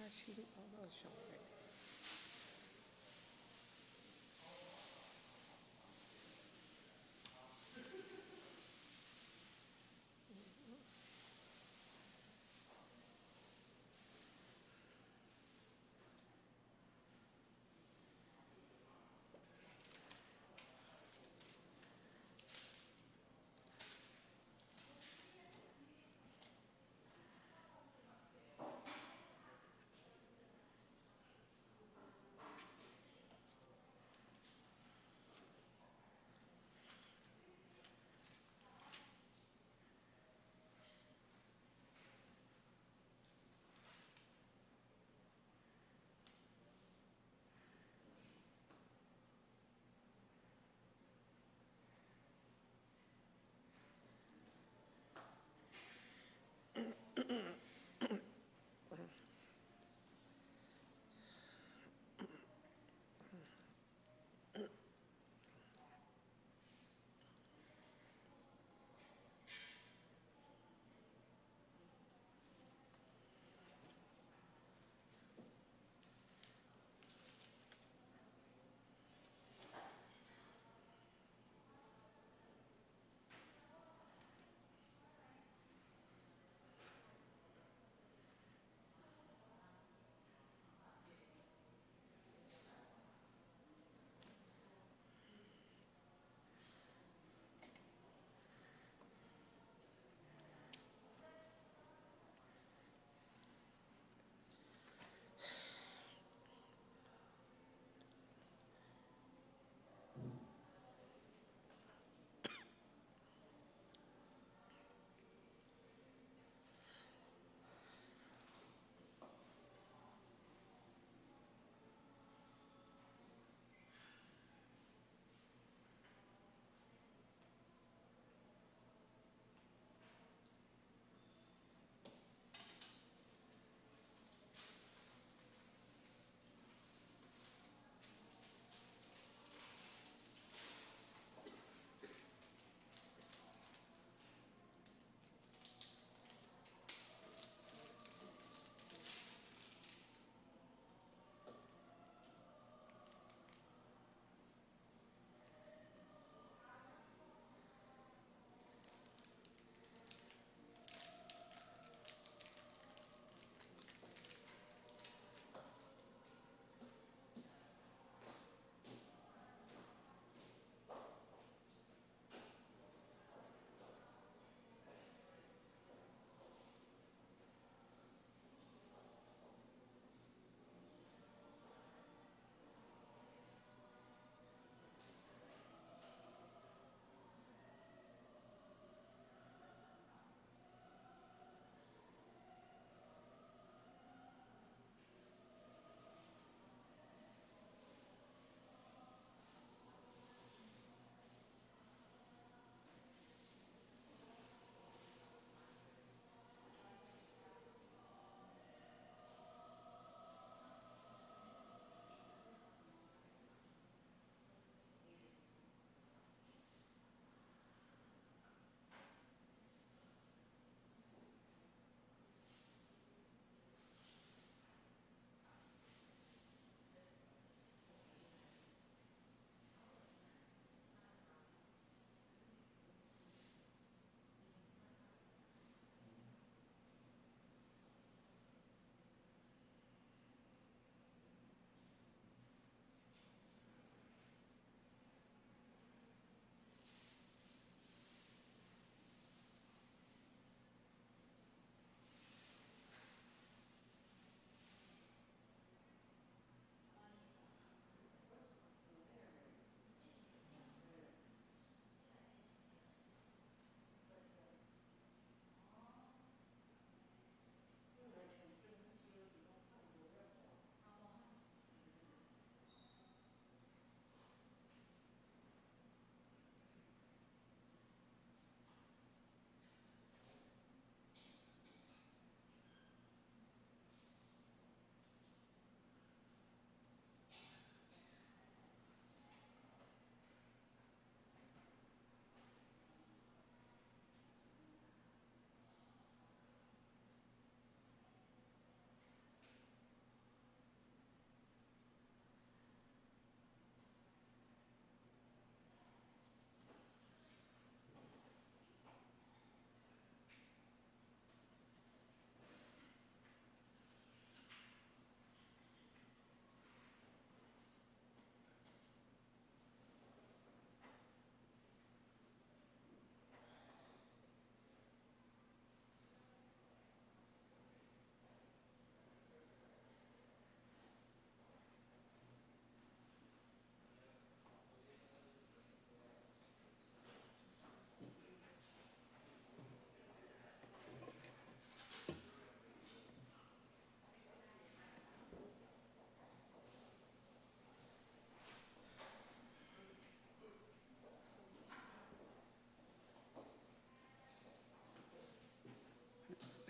大兴熬到小北。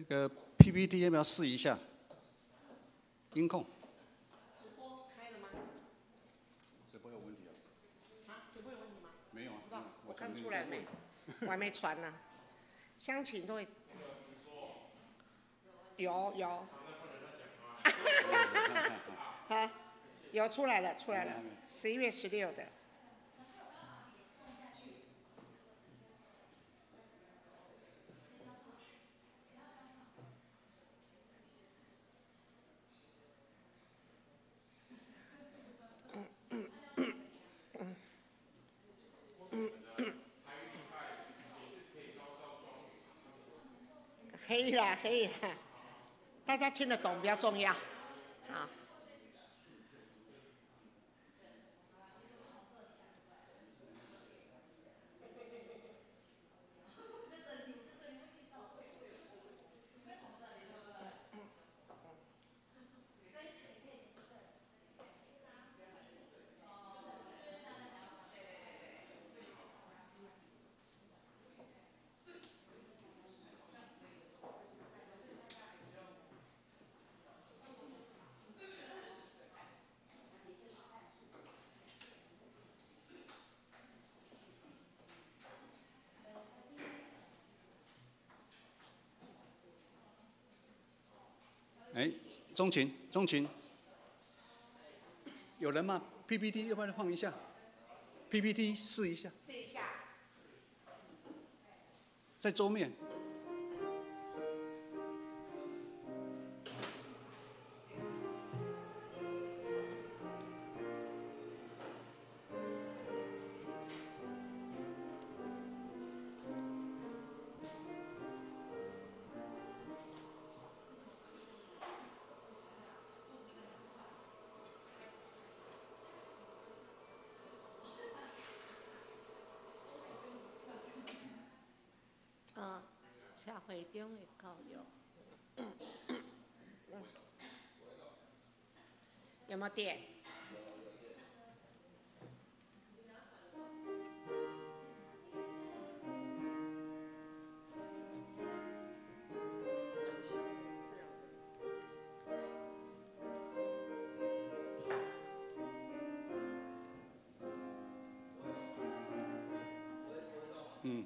个 PPT 要不要试一下？音控。直播开了吗？直播有问题啊？啊，直播有问题吗？没有啊。不知道，我看出来没？我还没传呢。乡亲都会。有。好，有出来了，11月16的。可以啦，大家听得懂比较重要。好。哎，钟情，有人吗 ？PPT 要不要放一下 ？PPT 试一下。在桌面。下回中会够用。有没有电？嗯。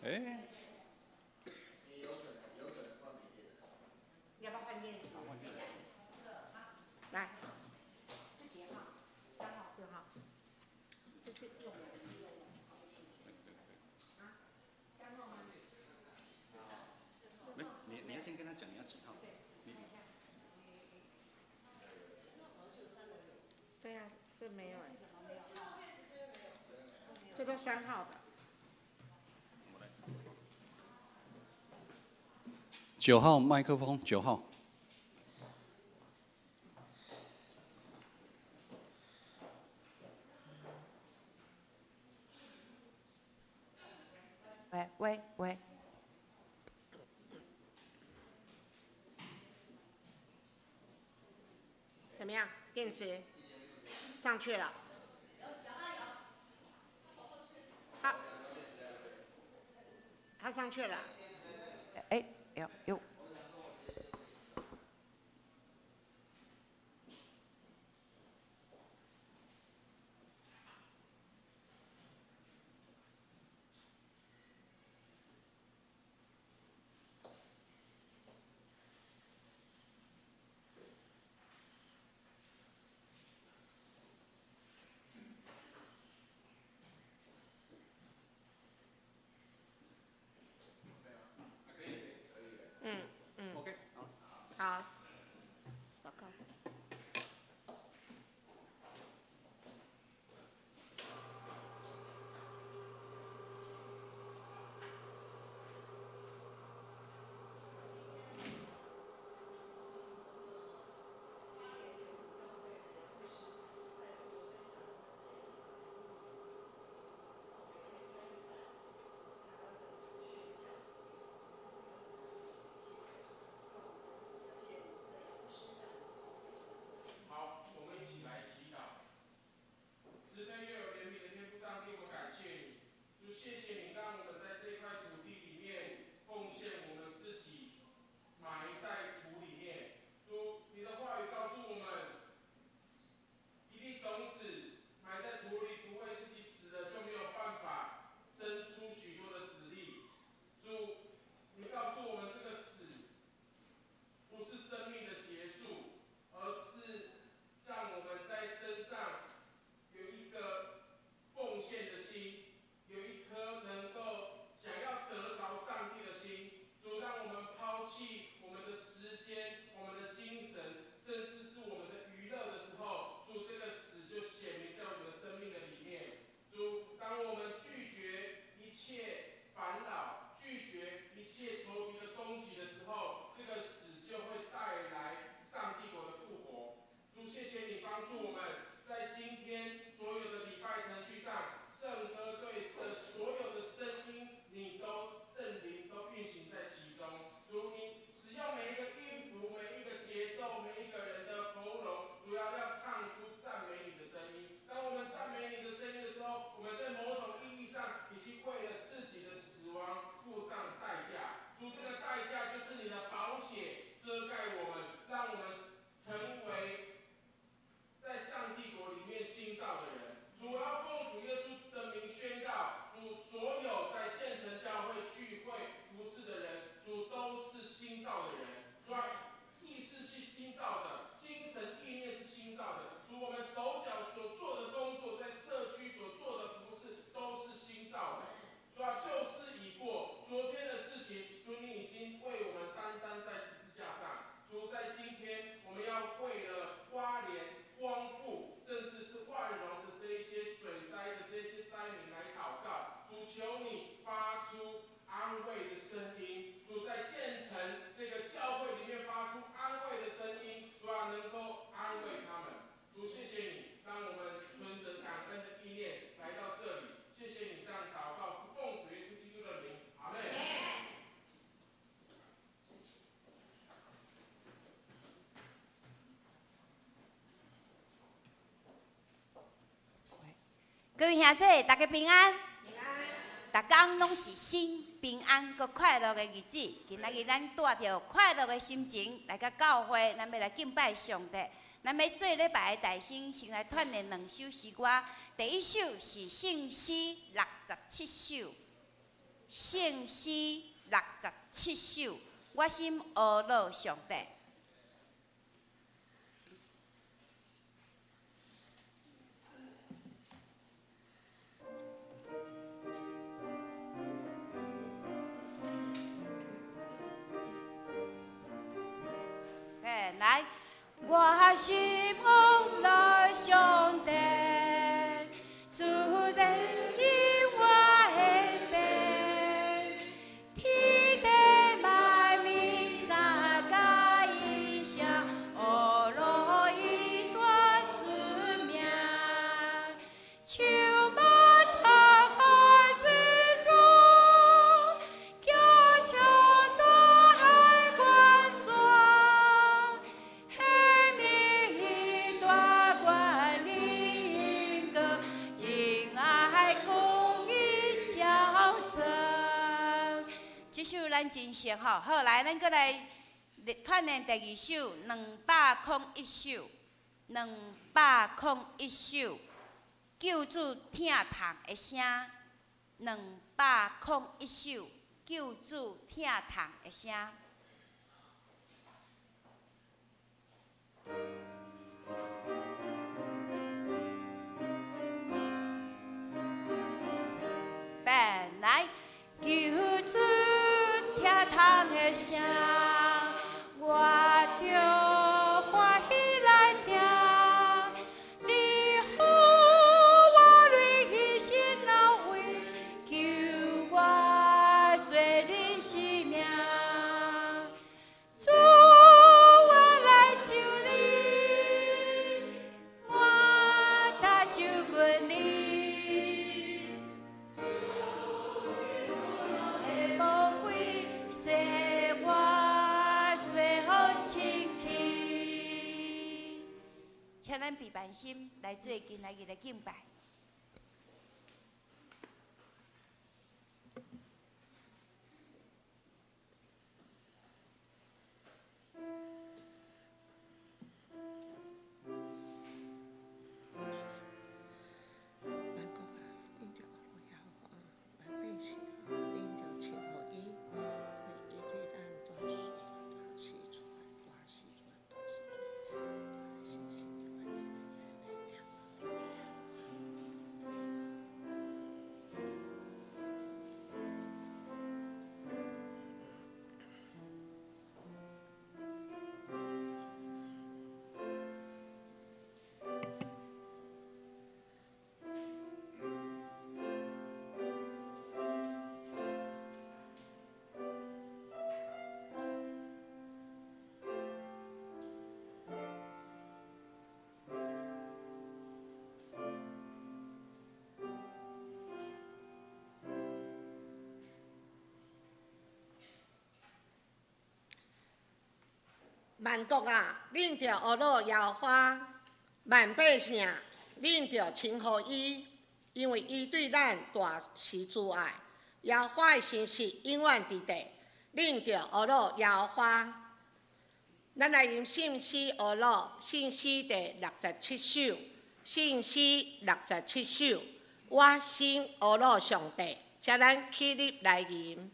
哎，要不要换电池？来，是几号？3号、4号？这是用的是用的，搞不清楚。啊，3号吗？4号。你要先跟他讲你要几号。对，对呀，这没有哎。这都3号的。9号麦克风，9号。喂。怎么样？电池上去了。好，它上去了。哎，有。嗯。谢谢你，让我们在这块土地里面奉献我们自己，埋在土里面。主，你的话语告诉我们，一粒种子埋在土里，不会自己死了就没有办法生出许多的子粒。主，你告诉我们，这个死不是生命的结束，而是让我们在身上有一个奉献的心，有一颗能够想要得着上帝的心。主，让我们抛弃我们的时间、我们的精神，甚至是我们的娱乐的时候，主，这个死就显明在我们的生命的里面。主，当我们拒绝一切烦恼，拒绝一切仇敌的攻击的时候，这个死就会带来上帝国的复活。主，谢谢你帮助我们，在今天所有的礼拜程序上，圣歌队的所有的声音，圣灵都运行在其中。主，你使用每一个音符、每一个节奏、每一个人的喉咙，主要唱出赞美你的声音。当我们赞美你的声音的时候，我们在某种意义上已经为了自己的死亡付上代价。主，这个代价就是你的宝血遮盖我们，让我们成为在上帝国里面新造的人。主，我要奉主耶稣的名宣告，主，所有在建成教会聚会服侍的人，主都是新造的人。主啊，意识是新造的，精神意念是新造的。主，我们手脚所做的工作，在社区所做的服侍都是新造的。主啊，旧事已过，昨天的事情，主你已经为我们担当在十字架上。主，在今天，我们要为了花莲、光复，甚至是万荣的这一些水灾的这些灾民来祷告。主，求你发出安慰的声音。主，在建成这个教会里面发出安慰的声音。主啊，能够安慰他们。主，谢谢你，让我们存着感恩的意念来到这里。谢谢你这样祷告，是奉主耶稣基督的名，阿门。各位兄弟，大家平安。平安。大家拢是新平安佮快乐的日子。今仔日咱带着快乐的心情来到教会，咱要来敬拜上帝。咱要做礼拜的大声，先来串联2首诗歌。第一首是圣诗67首，圣诗67首，我心阿乐上帝。来，我心阿乐上帝，主人因我的病，天地万民三界一声，阿乐一段尊名，秋马长河之中，强强大海关霜。这首咱真熟吼，好来，咱搁来串联第2首201首，201首，救主疼痛的声，201首，救主疼痛的声。本来救主疼痛的声，我着欢喜来听。你呼我泪牺牲老为，救我罪人性命。主，我来救你，我搭救过你。使我最后清气，请咱闭慢心来做今仔日的敬拜。万国啊，恁着学乐耶和华；万百姓，恁着称呼伊，因为伊对咱大施慈爱。耶和华的信息永远伫地，恁着学乐耶和华。咱来用信息学乐，信息第67首，信息67首，我心学乐上帝，请咱起立来吟。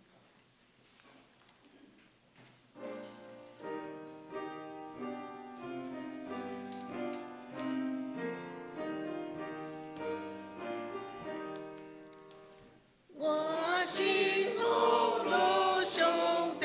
我心学乐上帝。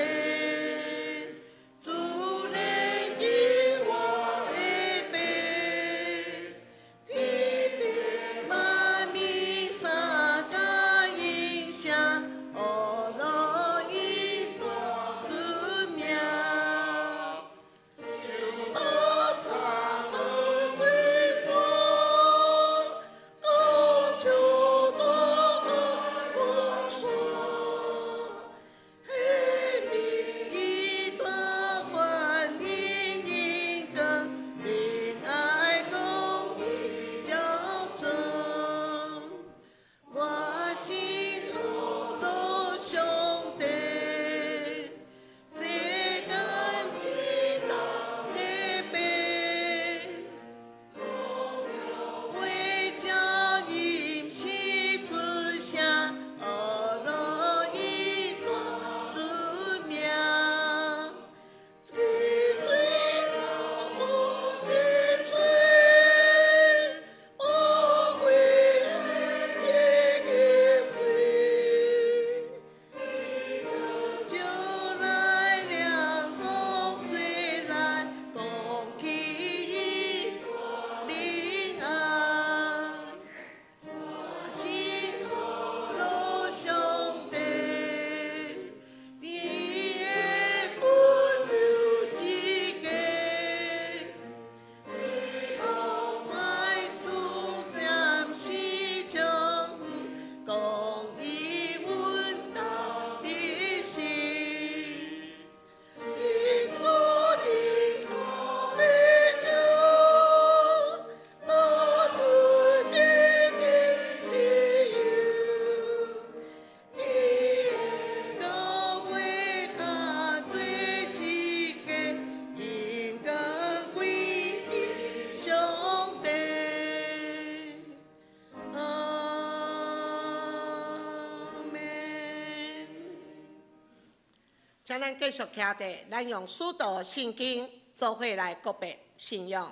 请咱继续听着，咱用使徒圣经做伙来告别信仰。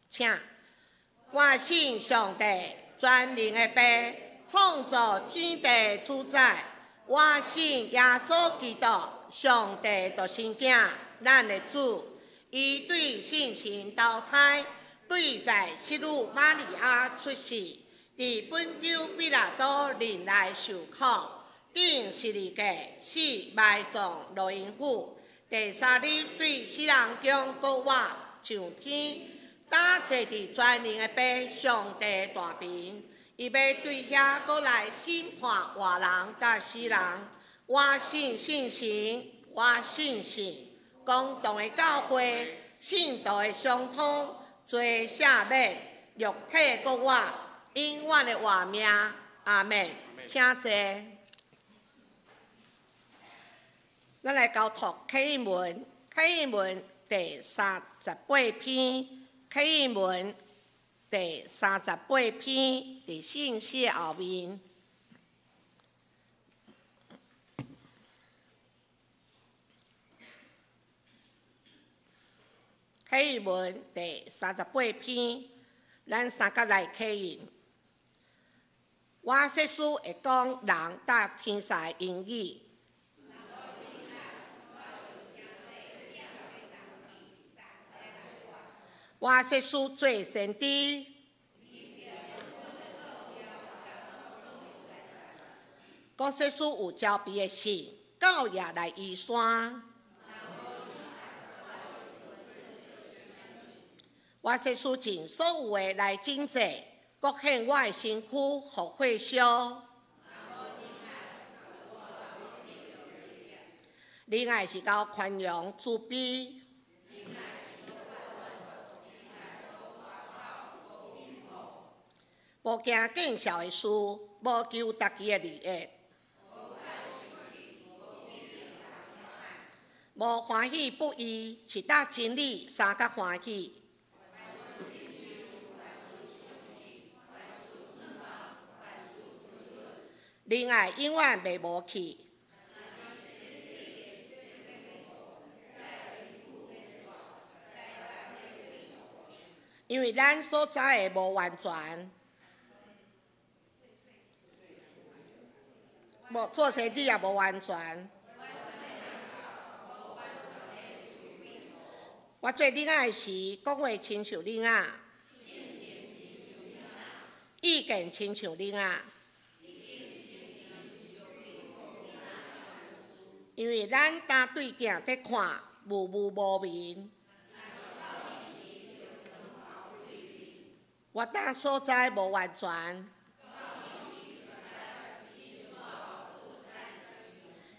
请，我信上帝全能的爸，创造天地主宰。我信耶稣基督，上帝独生囝，咱的主。伊对圣神投胎，对在西鲁玛利亚出世，伫本丢比拉多任内受苦。顶12个死埋葬罗营府，第3日对死人将国外上天，打坐伫全能的爸上帝大边，伊要对遐国来审判活人甲死人。我信圣神，我信神，公同的教会，信徒的相通，罪赦免，肉体国外，永远的活命。阿们。请坐。咱来交托启应文，启应文第38篇，启应文第38篇伫信息后面。启应文第38篇，咱三甲来启应。我说书会讲人甲天使英语。我说书做先知。我说书有招庇的事，到夜来移山。我说书尽所有的来征济，各献我的身躯，互会烧。仁爱是到宽容慈悲。无惊见笑的事，无求家己的利益，无欢喜不义，是搭真理三角欢喜。仁爱永远袂无去。因为咱所知的无完全，无做生理也无完全。我做恁仔时，讲话亲像恁仔，意见亲像恁仔。因为咱担对镜在看，无无明。我当所在无完全，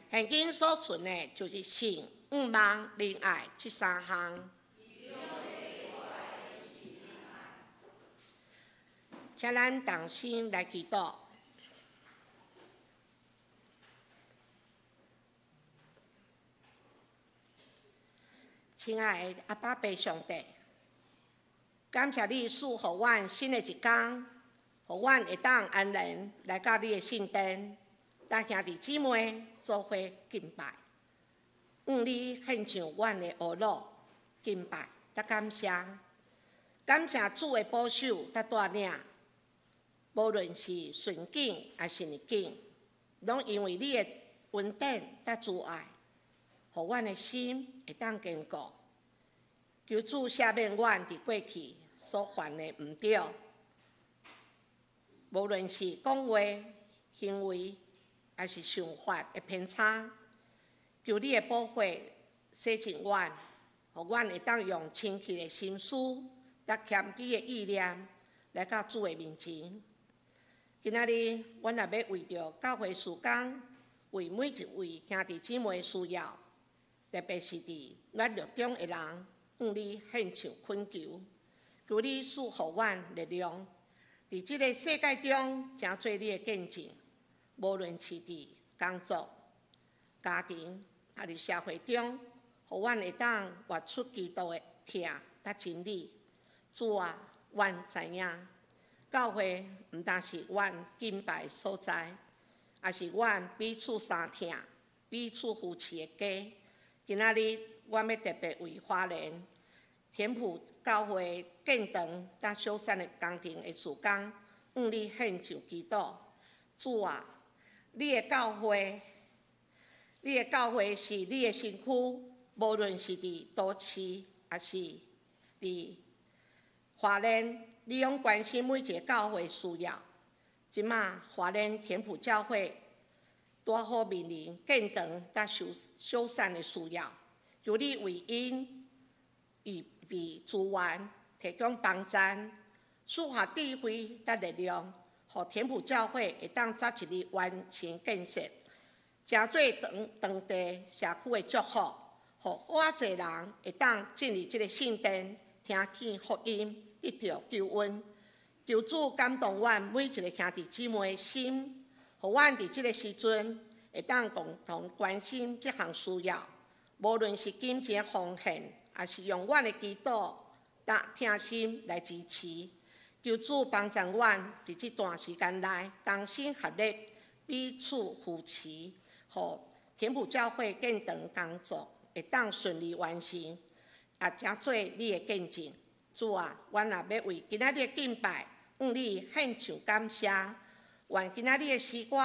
现今所存的就是信、望、仁爱这三项。请咱同心来祈祷。亲爱的阿爸爸上帝，感谢你赐予阮新的一天，互阮会当安然来到你的圣殿，甲兄弟姊妹做伙敬拜，你献上阮的恶乐敬拜，甲感谢，感谢主的保守甲带领，无论是顺境还是逆境，拢因为你的恩典甲慈爱，互阮的心会当坚固。求主赦免阮伫过去所犯的毋对，无论是讲话、行为，还是想法的偏差，求你的保护洗净阮，互阮会当用清气的心思、甲谦卑的意念来到主的面前。今仔日，阮也要为着教会事工，为每一位兄弟姊妹需要，特别是伫软弱中的人。你献上恳求，求你赐予阮力量，伫即个世界中诚做你的见证。无论是伫工作、家庭，还是社会中，互阮会当活出基督的疼甲真理。主啊，阮知影，教会毋但是阮敬拜所在，也是阮彼此相疼、彼此扶持的家。今仔日，我要特别为花莲天父教会建堂甲修缮的工程的事工，你献上祈祷。主啊，你的教会是你的身躯，无论是伫都市还是伫花莲，你用关心每一个教会需要。即马花莲天父教会多好面临建堂甲修缮的需要，求你为因预备资源，提供帮赞，赐下智慧甲力量，互天父教会会当早一日完成建设，诚做当地社区的祝福，互偌济人会当进入这个圣殿，听见福音，得到救恩。求主感动阮每一个兄弟姊妹的心，互阮伫这个时阵会当共同关心这项需要，无论是金钱奉献，还是用阮的祈祷、听心来支持。求主帮助阮伫这段时间内同心合力，彼此扶持，互天父教会建堂工作会当顺利完成，也诚做你的见证。主啊，阮也要为今仔日的敬拜，你献上感谢。愿今仔日的诗歌、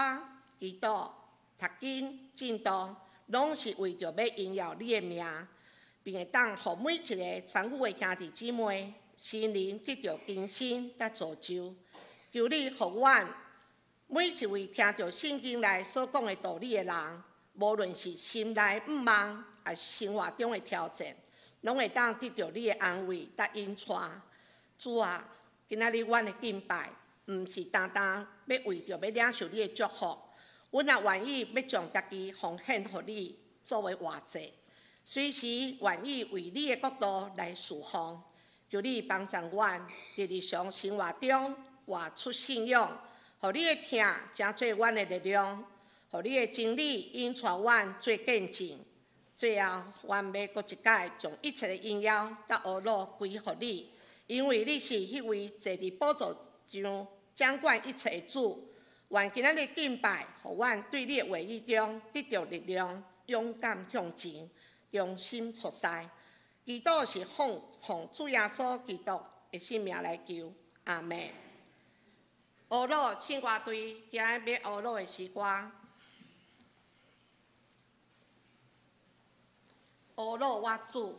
祈祷、读经、进度，拢是为着要荣耀你的名，并会当互每一个参与的兄弟姊妹心灵得到更新甲造就。求你互阮每一位听到圣经内所讲的道理的人，无论是心内毋茫，还是生活中的挑战，拢会当得到你的安慰甲引带。主啊，今仔日阮的敬拜，毋是单单要为着要领受你的祝福，阮也愿意要将家己奉献予你，作为活祭，随时愿意为你的国度来侍奉。求你帮助阮，伫日常生活中活出信仰，互你的听成做阮的力量，互你的真理引带阮做见证。最后，阮要搁一届将一切的荣耀甲恶乐归互你，因为你是迄位坐伫宝座上掌管一切的主。愿今仔日敬拜，互阮对你的话语中得到力量，勇敢向前，忠心服侍。祈祷是奉主耶稣基督的圣名来求，阿门。恶乐唱歌队，今日要恶乐的诗歌。恶乐我主。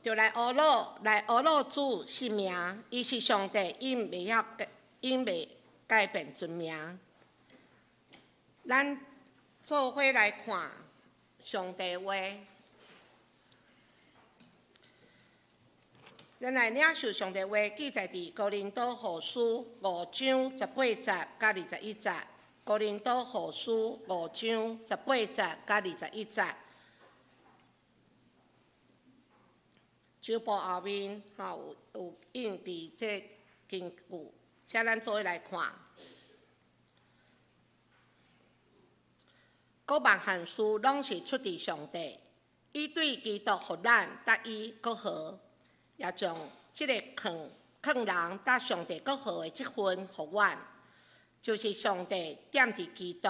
就来阿罗主姓名，伊是上帝因未改变尊名。咱做伙来看上帝话，咱来领受上帝话，记载伫哥林多后书5章18节甲21节。哥林多后书5章18节甲21节。手部后面有印伫这经句，请咱做伙来看。各万汉书拢是出自上帝，伊对基督互咱，甲伊搁好，也将即个劝劝人甲上帝更好的这份福愿，就是上帝点伫基督，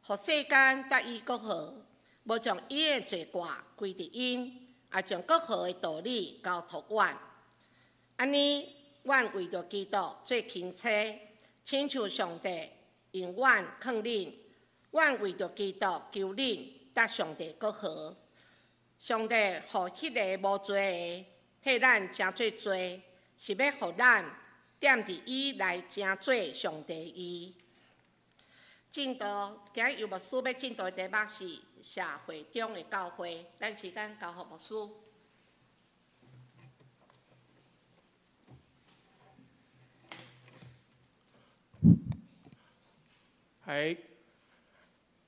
互世间甲伊更好，无将伊的罪过归伫因，也将更好的道理交托阮。安尼，阮为着基督做亲戚，亲像上帝用阮劝恁，阮为着基督求恁，甲上帝更好。上帝互迄个无罪的替咱真做罪，是要互咱踮伫伊来真做上帝伊。进度今日有牧师要进度的题目是社会中的教会，咱时间交予牧师。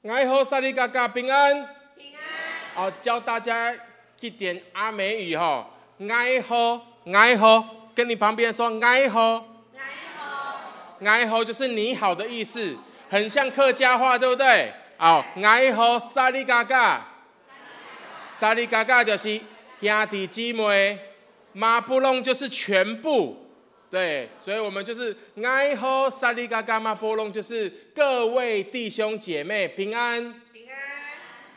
爱好萨利嘎嘎平安。平安。教大家一点阿美语哈。爱好，跟你旁边说爱好。爱好就是你好的意思，很像客家话，对不对？爱好萨利嘎嘎。萨利嘎嘎就是兄弟姊妹，马布隆就是全部。对，所以我们就是爱好萨利嘎嘎马波隆，就是各位弟兄姐妹平安。平安。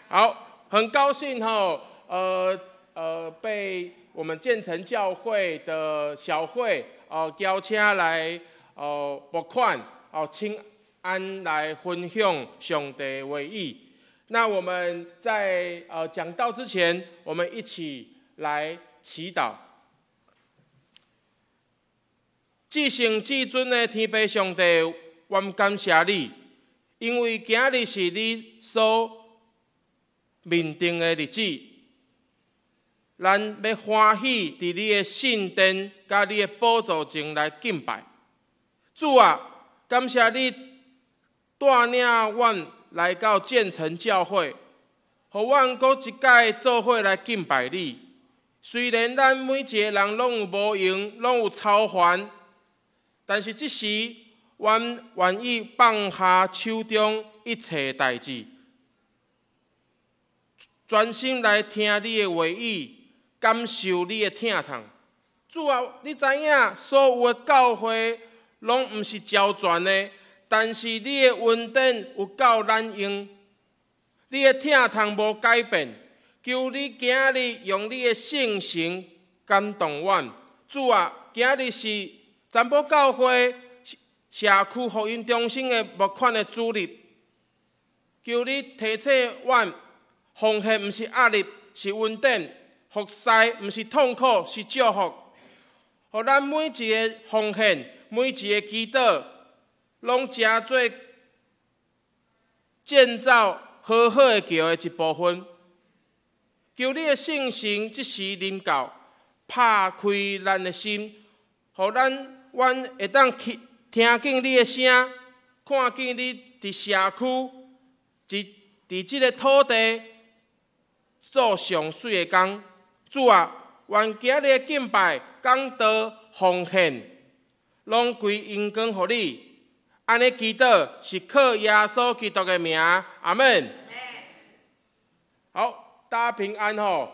好，很高兴被我们建成教会的小会邀请来拨款请安来分享上帝的话语。那我们在讲道之前，我们一起来祈祷。至圣至尊的天父上帝，我们感谢你，因为今日是你所命定的日子，咱要欢喜伫你的圣殿，甲你的宝座前来敬拜。主啊，感谢你带领阮来到建成教会，互阮搁一届做伙来敬拜你。虽然咱每一个人拢有无用，拢有超凡。但是这时，阮愿意放下手中一切代志，专心来听你的话语，感受你的疼痛。主啊，你知影所有的教会拢毋是招全的，但是你的恩典有够咱用，你的疼痛无改变。求你今日用你的圣神感动阮。主啊，今日是占卜教会社区福音中心的募款的主日，求你提醒阮，奉献毋是压力，是恩典；服侍毋是痛苦，是祝福。互咱每一个奉献，每一个祈祷，拢成做建造好好的桥的一部分。求你的圣神即时临到，拍开咱的心，互阮会当听见你的声，看见你伫社区，伫即个土地做上水的工。主啊，愿今日的敬拜、讲道、奉献，拢归荣光互你。安尼祈祷是靠耶稣基督的名，阿门。好，大家平安吼。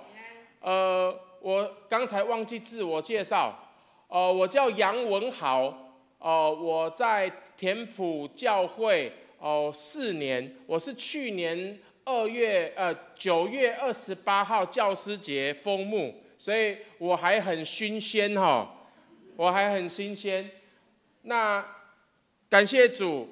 我刚才忘记自我介绍。我叫杨文豪，我在田埔教会4年，我是去年9月28号教师节封牧，所以我还很新鲜我还很新鲜。那感谢主，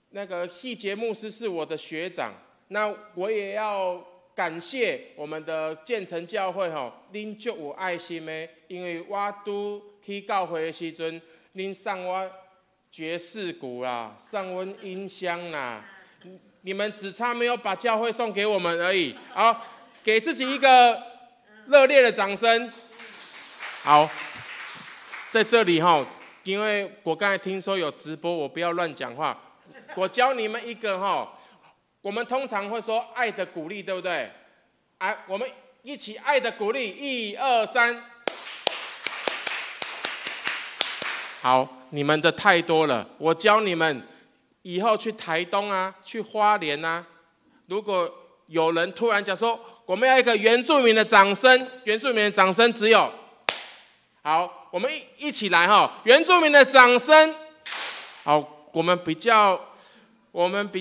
那个细节牧师是我的学长，那我也要感谢我们的建成教会恁足有爱心的，因为我拄去教会的时阵，恁送我爵士鼓啦，送我音箱啦，你们只差没有把教会送给我们而已。好，给自己一个热烈的掌声。好，在这里因为我刚才听说有直播，我不要乱讲话。我教你们一个我们通常会说爱的鼓励，对不对？我们一起爱的鼓励，1、2、3。好，你们的太多了，我教你们，以后去台东啊，去花莲啊，如果有人突然讲说我们要一个原住民的掌声，原住民的掌声只有好，我们一起来哈，原住民的掌声。好，我们比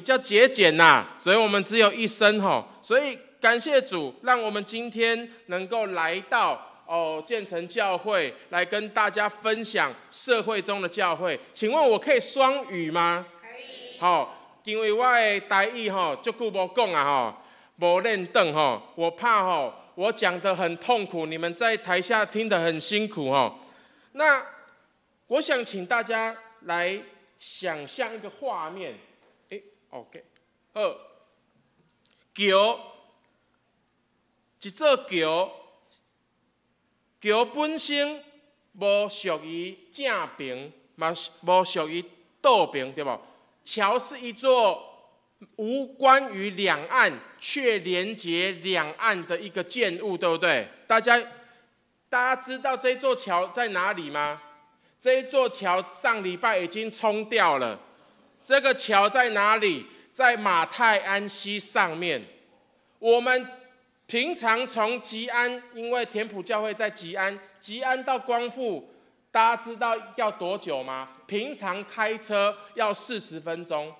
较节俭呐，所以我们只有一声哈，所以感谢主，让我们今天能够来到建成教会，来跟大家分享社会中的教会。请问我可以双语吗？可以。好，因为我的台语哈，足久无讲啊哈，无练顿哈，我怕哈，我讲得很痛苦，你们在台下听得很辛苦哈。那我想请大家来想象一个画面。OK， 好，桥，一座桥本身无属于正平，嘛无属于倒平，对不？桥是一座无关于两岸却连接两岸的一个建物，对不对？大家知道这座桥在哪里吗？这一座桥上礼拜已经冲掉了。这个桥在哪里？在马太安溪上面。我们平常从吉安，因为田埔教会在吉安到光复，大家知道要多久吗？平常开车要40分钟。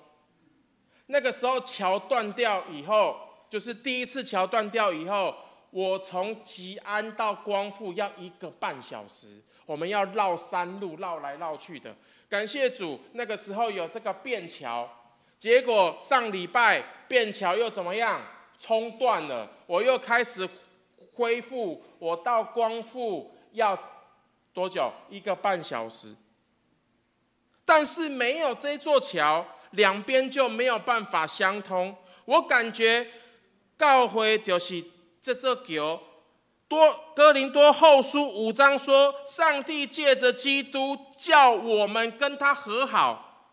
那个时候桥断掉以后，就是第一次桥断掉以后，我从吉安到光复要1个半小时，我们要绕山路，绕来绕去的。感谢主，那个时候有这个便桥，结果上礼拜便桥又怎么样？冲断了，我又开始恢复，我到光复要多久？1个半小时。但是没有这座桥，两边就没有办法相通。我感觉教会就是这座桥。哥林多后书5章说，上帝借着基督叫我们跟他和好，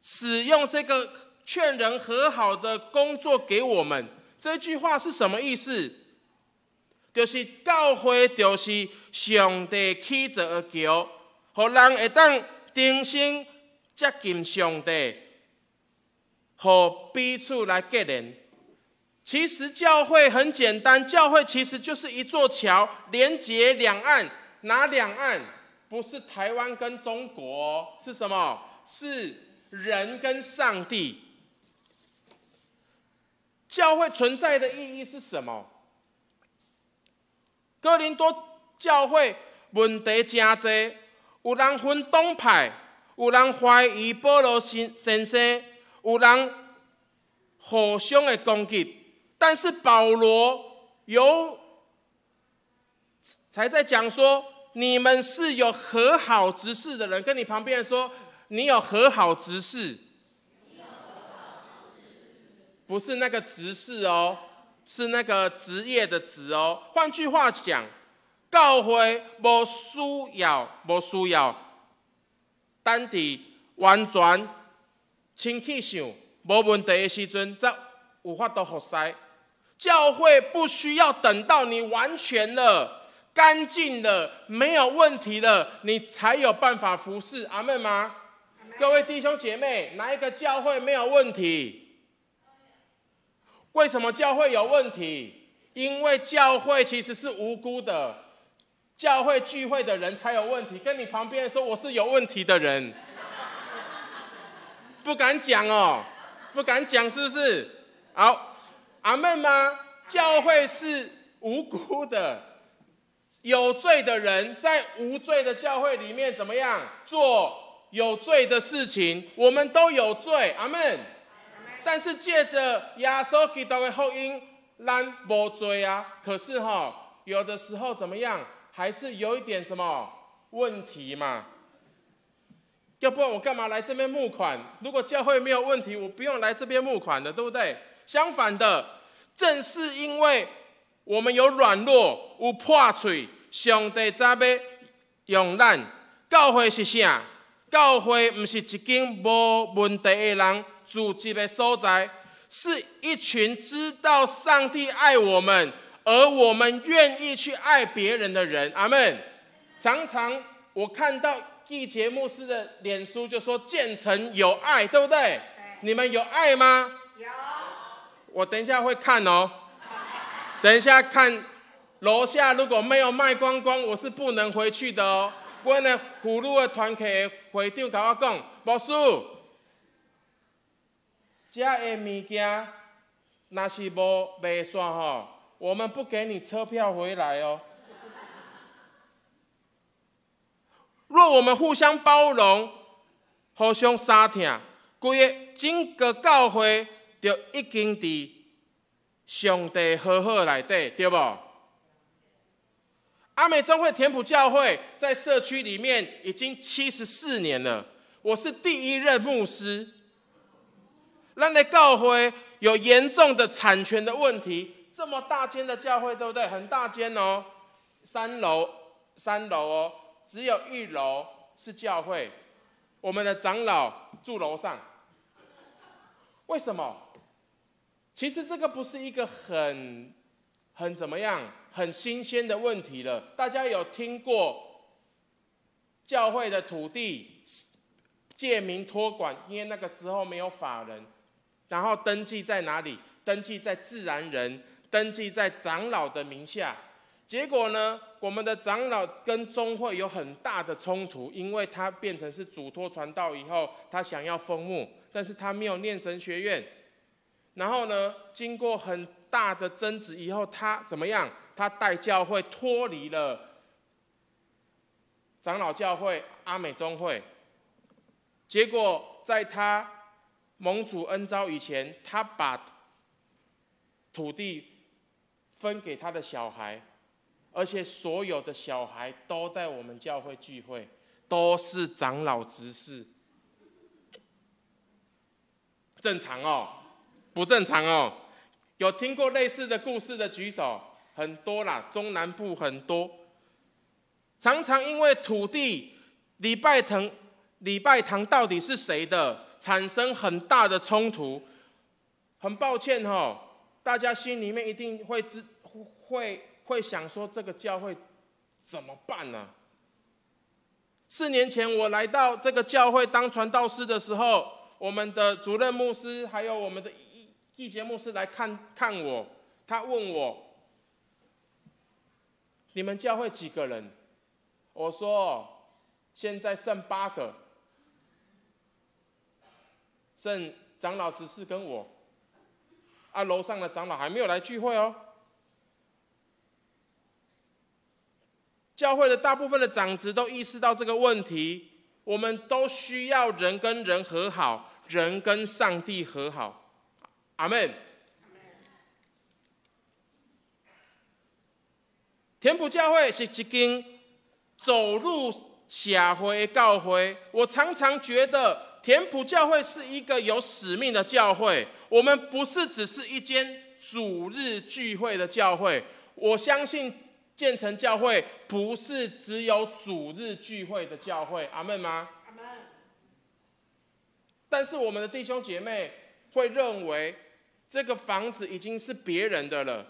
使用这个劝人和好的工作给我们。这句话是什么意思？就是教会就是上帝起造的桥，让人会当重新接近上帝，和彼此来结连。其实教会很简单，教会其实就是一座桥，连接两岸。哪两岸？不是台湾跟中国，是什么？是人跟上帝。教会存在的意义是什么？哥林多教会问题真多，有人分党派，有人怀疑保罗先生，有人互相的攻击。但是保罗才在讲说，你们是有和好执事的人。跟你旁边人说，你有和好执事，不是那个执事哦，是那个职业的职哦。换句话讲，教会无需要单伫完全清气上无问题的时阵，才有法度服侍。教会不需要等到你完全了、干净了、没有问题了，你才有办法服侍。阿们吗？各位弟兄姐妹，哪一个教会没有问题？为什么教会有问题？因为教会其实是无辜的，教会聚会的人才有问题。跟你旁边说，我是有问题的人，不敢讲哦，不敢讲，是不是？好。阿们吗？教会是无辜的，有罪的人在无罪的教会里面怎么样做有罪的事情？我们都有罪，阿们。但是借着耶稣基督的福音，咱无罪啊。可是有的时候怎么样，还是有一点什么问题嘛？要不然我干嘛来这边募款？如果教会没有问题，我不用来这边募款的，对不对？相反的，正是因为我们有软弱、有破碎，上帝才要用咱。教会是啥？教会不是一间无问题的人聚集的所在，是一群知道上帝爱我们，而我们愿意去爱别人的人。阿们。常常我看到季节牧师的脸书就说建成有爱，对不对？你们有爱吗？有。我等一下会看哦，等一下看楼下如果没有卖光光，我是不能回去的哦。阮的妇女的团契的会长甲我讲，牧师，这的物件若是无卖煞吼，我们不给你车票回来哦。若我们互相包容，互相相挺，规个整个教会就已经伫上帝好好内底，对不？阿美中会田埔教会在社区里面已经74年了，我是第一任牧师。咱的教会有严重的产权的问题，这么大间的教会，对不对？很大间哦，3楼哦，只有1楼是教会，我们的长老住楼上。为什么？其实这个不是一个很怎么样、很新鲜的问题了。大家有听过教会的土地借名托管，因为那个时候没有法人，然后登记在哪里？登记在自然人，登记在长老的名下。结果呢，我们的长老跟宗会有很大的冲突，因为他变成是主托传道以后，他想要封牧，但是他没有念神学院。然后呢，经过很大的争执以后，他怎么样？他带教会脱离了长老教会阿美宗会。结果在他蒙主恩召以前，他把土地分给他的小孩，而且所有的小孩都在我们教会聚会，都是长老执事。正常哦？不正常哦？有听过类似的故事的举手，很多啦，中南部很多。常常因为土地礼拜堂到底是谁的，产生很大的冲突。很抱歉哦，大家心里面一定会想说，这个教会怎么办呢？4年前我来到这个教会当传道师的时候，我们的主任牧师还有我们的义节牧师来看我，他问我：“你们教会几个人？”我说：“现在剩8个，剩长老执事跟我，楼上的长老还没有来聚会哦。”教会的大部分的长执都意识到这个问题，我们都需要人跟人和好，人跟上帝和好。阿们。田埔教会是一间走入社会的教会，我常常觉得田埔教会是一个有使命的教会。我们不是只是一间主日聚会的教会，我相信建成教会不是只有主日聚会的教会，阿们吗？阿们。但是我们的弟兄姐妹会认为这个房子已经是别人的了，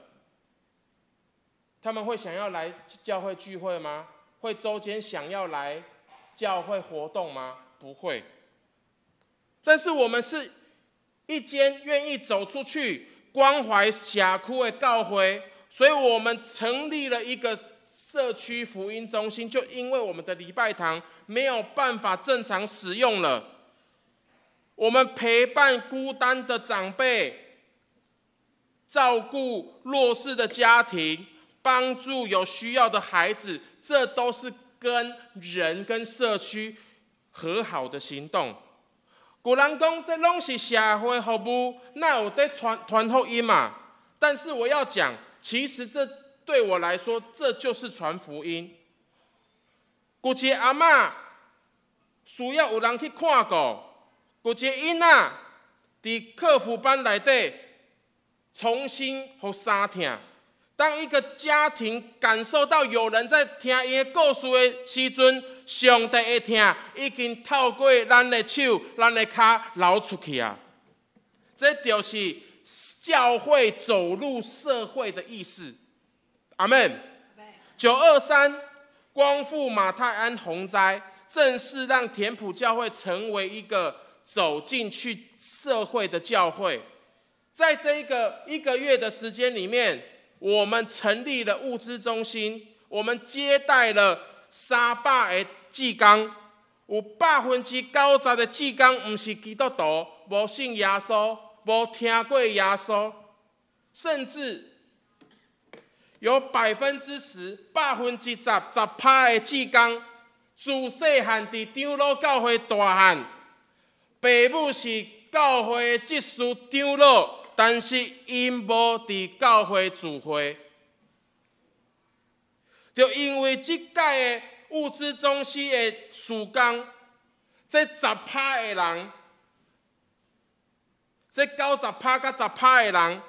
他们会想要来教会聚会吗？会周间想要来教会活动吗？不会。但是我们是一间愿意走出去关怀社区的教会，所以我们成立了一个社区福音中心。就因为我们的礼拜堂没有办法正常使用了，我们陪伴孤单的长辈，照顾弱势的家庭，帮助有需要的孩子，这都是跟人跟社区和好的行动。古人讲，这拢是社会服务，哪有在传福音嘛？但是我要讲，其实这对我来说，这就是传福音。有一个阿嬷需要有人去看顾，有一个囡仔伫客服班内底重新互相听。当一个家庭感受到有人在听伊的故事的时阵，上帝的听已经透过咱的手、咱的脚流出去啊！这就是教会走入社会的意思。阿们。923光复马太安洪灾，正式让田埔教会成为一个走进去社会的教会。在这一个月的时间里面，我们成立了物资中心，我们接待了300个志工，有90%的志工不是基督徒，无信耶稣，无听过耶稣，甚至有10%、10%的志工，自细汉伫长老教会大汉，父母是教会的执事长老，但是因无伫教会聚会，就因为这届的物资中心的事工，这10%的人，这90%甲10%的人，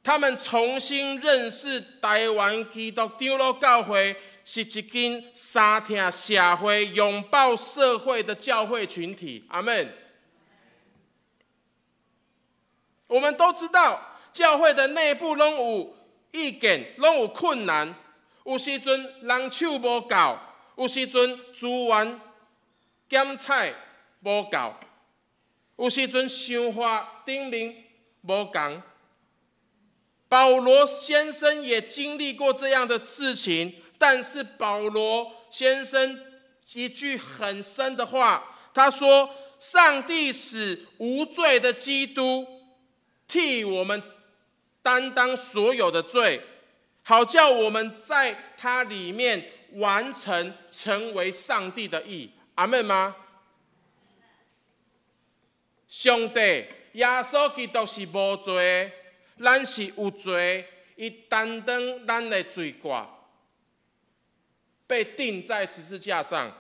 他们重新认识台湾基督长老教会是一间三听社会、拥抱社会的教会群体。阿们。我们都知道，教会的内部拢有意见，拢有困难。有时阵人手无够，有时阵资源检采无够，有时阵想法顶面无同。保罗先生也经历过这样的事情，但是保罗先生一句很深的话，他说：“上帝使无罪的基督替我们担当所有的罪，好叫我们在他里面完成，成为上帝的义。”阿们吗？上帝耶稣基督是无罪的，咱是有罪，伊担当咱的罪过，被钉在十字架上，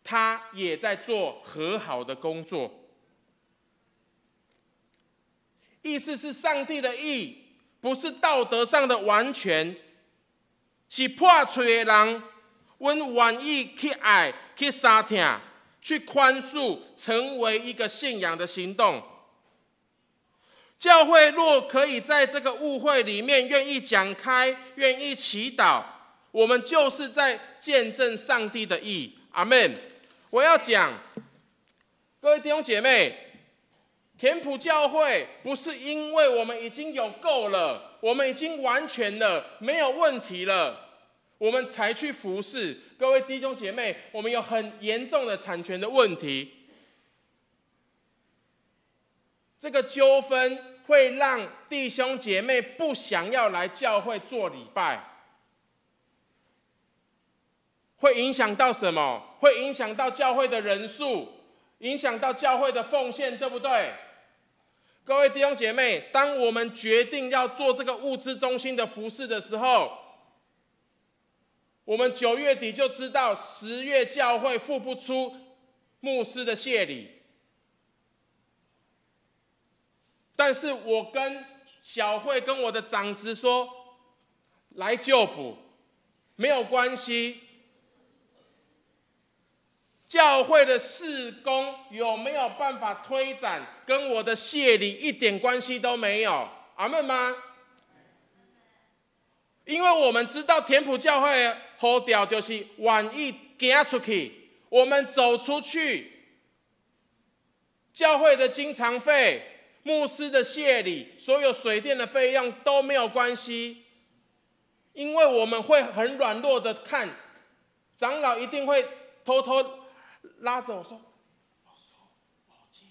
他也在做和好的工作。意思是上帝的义不是道德上的完全，是破碎的人，阮愿意去爱、去相听、去宽恕，成为一个信仰的行动。教会若可以在这个误会里面愿意讲开、愿意祈祷，我们就是在见证上帝的义。阿们。我要讲，各位弟兄姐妹，田埔教会不是因为我们已经有够了，我们已经完全了，没有问题了，我们才去服侍。各位弟兄姐妹，我们有很严重的产权的问题，这个纠纷会让弟兄姐妹不想要来教会做礼拜，会影响到什么？会影响到教会的人数，影响到教会的奉献，对不对？各位弟兄姐妹，当我们决定要做这个物资中心的服事的时候，我们9月底就知道10月教会付不出牧师的谢礼，但是我跟小慧跟我的长子说，来就补，没有关系。教会的事工有没有办法推展，跟我的谢礼一点关系都没有。阿们吗？因为我们知道田埔教会的呼召就是愿意走出去，我们走出去，教会的经常费、牧师的谢礼、所有水电的费用都没有关系，因为我们会很软弱的看，长老一定会偷偷拉着我说：“我说无钱，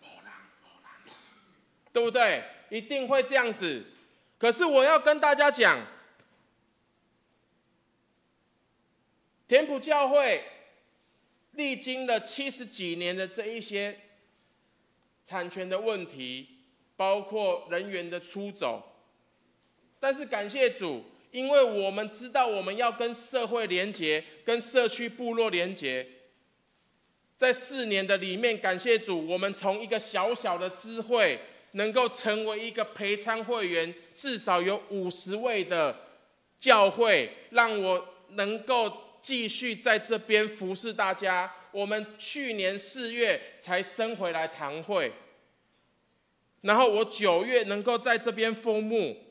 没人，对不对？一定会这样子。可是我要跟大家讲，田埔教会历经了70几年的这一些产权的问题，包括人员的出走，但是感谢主。”因为我们知道我们要跟社会连结，跟社区部落连结，在4年的里面，感谢主，我们从一个小小的支会，能够成为一个陪参会员，至少有50位的教会，让我能够继续在这边服侍大家。我们去年4月才升回来堂会，然后我9月能够在这边封牧。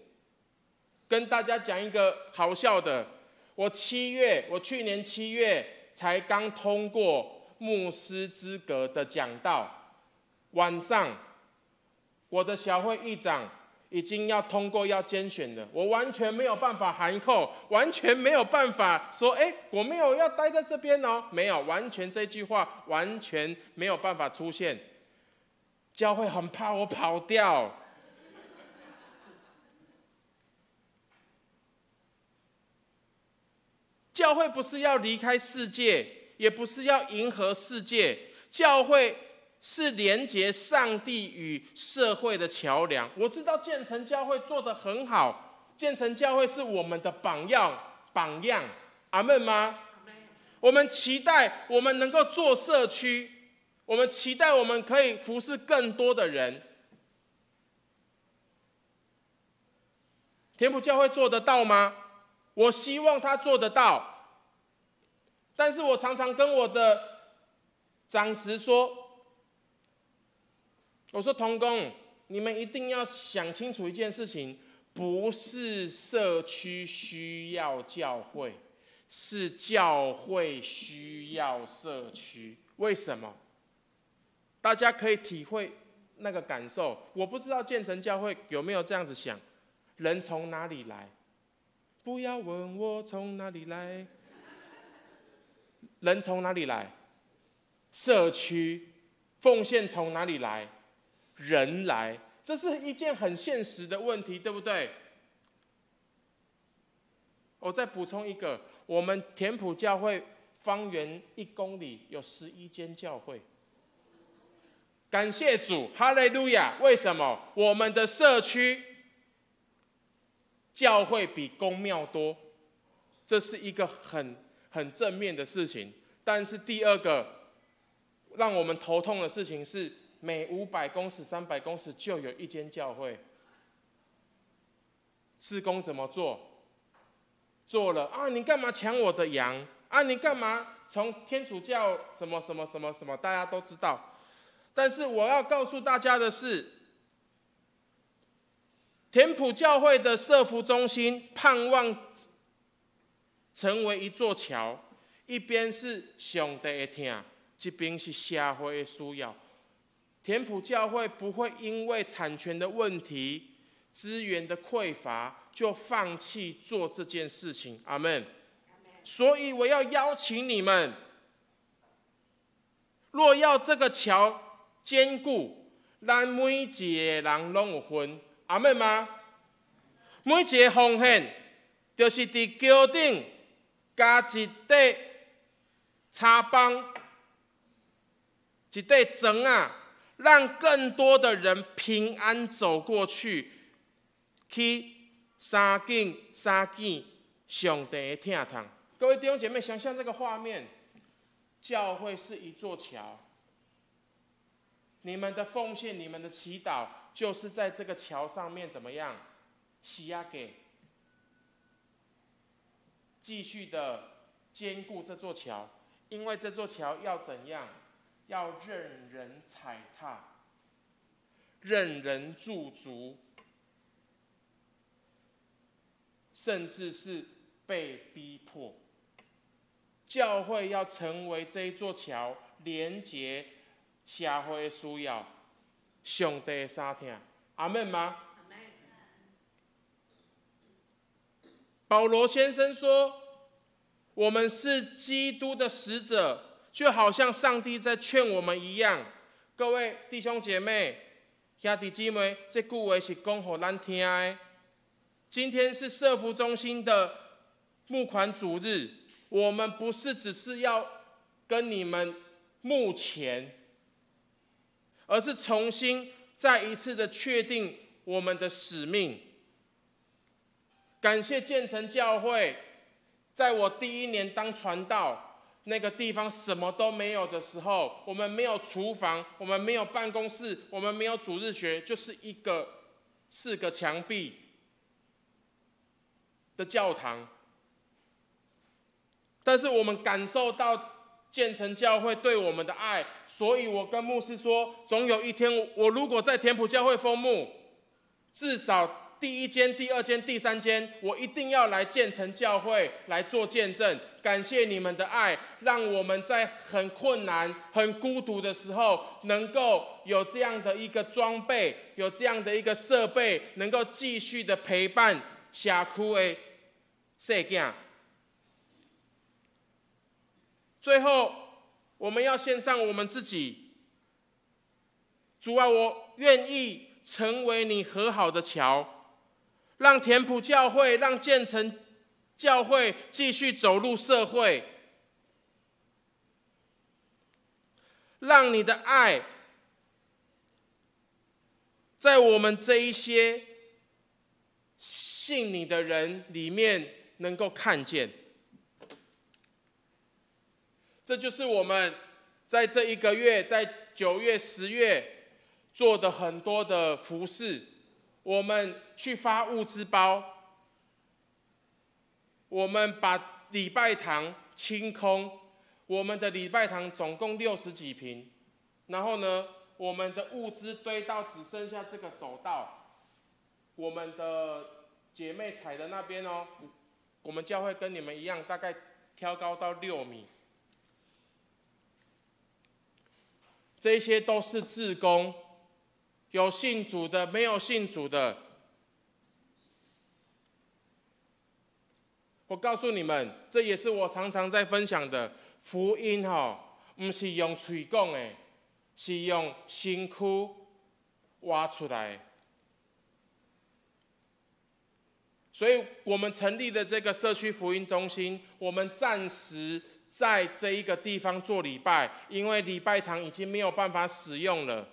跟大家讲一个好笑的，我去年7月才刚通过牧师资格的讲道，晚上我的小会议长已经要通过要监选了，我完全没有办法含扣，完全没有办法说，我没有要待在这边哦，没有，完全这句话完全没有办法出现。教会很怕我跑掉。教会不是要离开世界，也不是要迎合世界，教会是连结上帝与社会的桥梁。我知道建成教会做得很好，建成教会是我们的榜样，阿们吗？我们期待我们能够做社区，我们期待我们可以服侍更多的人。天父教会做得到吗？我希望他做得到，但是我常常跟我的长职说，我说同工，你们一定要想清楚一件事情，不是社区需要教会，是教会需要社区。为什么？大家可以体会那个感受。我不知道建成教会有没有这样子想，人从哪里来？不要问我从哪里来，人从哪里来？社区奉献从哪里来？人来，这是一件很现实的问题，对不对？我再补充一个，我们田埔教会方圆1公里有11间教会，感谢主，哈利路亚！为什么？我们的社区教会比公庙多，这是一个很正面的事情。但是第二个让我们头痛的事情是，每500公尺、300公尺就有一间教会。事工怎么做？做了啊！你干嘛抢我的羊啊？你干嘛从天主教什么什么什么什么？大家都知道。但是我要告诉大家的是，田埔教会的社福中心盼望成为一座桥，一边是上帝的疼，一边是社会的需要。田埔教会不会因为产权的问题、资源的匮乏就放弃做这件事情。阿们。所以我要邀请你们，若要这个桥坚固，咱每一个人拢有份。阿们吗？每一个奉献，就是伫桥顶加一块插棒、一块桩啊，让更多的人平安走过去，去三境上帝的疼痛。各位弟兄姐妹，想象这个画面，教会是一座桥。你们的奉献、你们的祈祷，就是在这个桥上面怎么样？洗压给，继续的坚固这座桥，因为这座桥要怎样？要任人踩踏，任人驻足，甚至是被逼迫。教会要成为这一座桥，连结社会的需要，上帝的三听。阿们吗？保罗先生说，我们是基督的使者，就好像上帝在劝我们一样。各位弟兄姐妹、兄弟姊妹，这句话是讲给咱听的。今天是社福中心的募款主日，我们不是只是要跟你们募钱，而是重新再一次的确定我们的使命。感谢建成教会，在我第1年当传道，那个地方什么都没有的时候，我们没有厨房，我们没有办公室，我们没有主日学，就是4个墙壁的教堂。但是我们感受到建成教会对我们的爱，所以我跟牧师说，总有一天我如果在田埔教会封牧，至少第一间、第二间、第三间，我一定要来建成教会来做见证。感谢你们的爱，让我们在很困难、很孤独的时候，能够有这样的一个装备，有这样的一个设备，能够继续的陪伴社区的小孩。最后，我们要献上我们自己。主啊，我愿意成为你和好的桥。让田埔教会，让建成教会继续走入社会，让你的爱在我们这一些信你的人里面能够看见。这就是我们在这一个月，在9月、10月做的很多的服事。我们去发物资包，我们把礼拜堂清空，我们的礼拜堂总共60几坪，然后呢，我们的物资堆到只剩下这个走道，我们的姐妹踩的那边哦，我们教会跟你们一样，大概挑高到6米，这些都是志工。有信主的，没有信主的。我告诉你们，这也是我常常在分享的福音不是用嘴讲的，是用身躯挖出来。所以我们成立的这个社区福音中心，我们暂时在这一个地方做礼拜，因为礼拜堂已经没有办法使用了。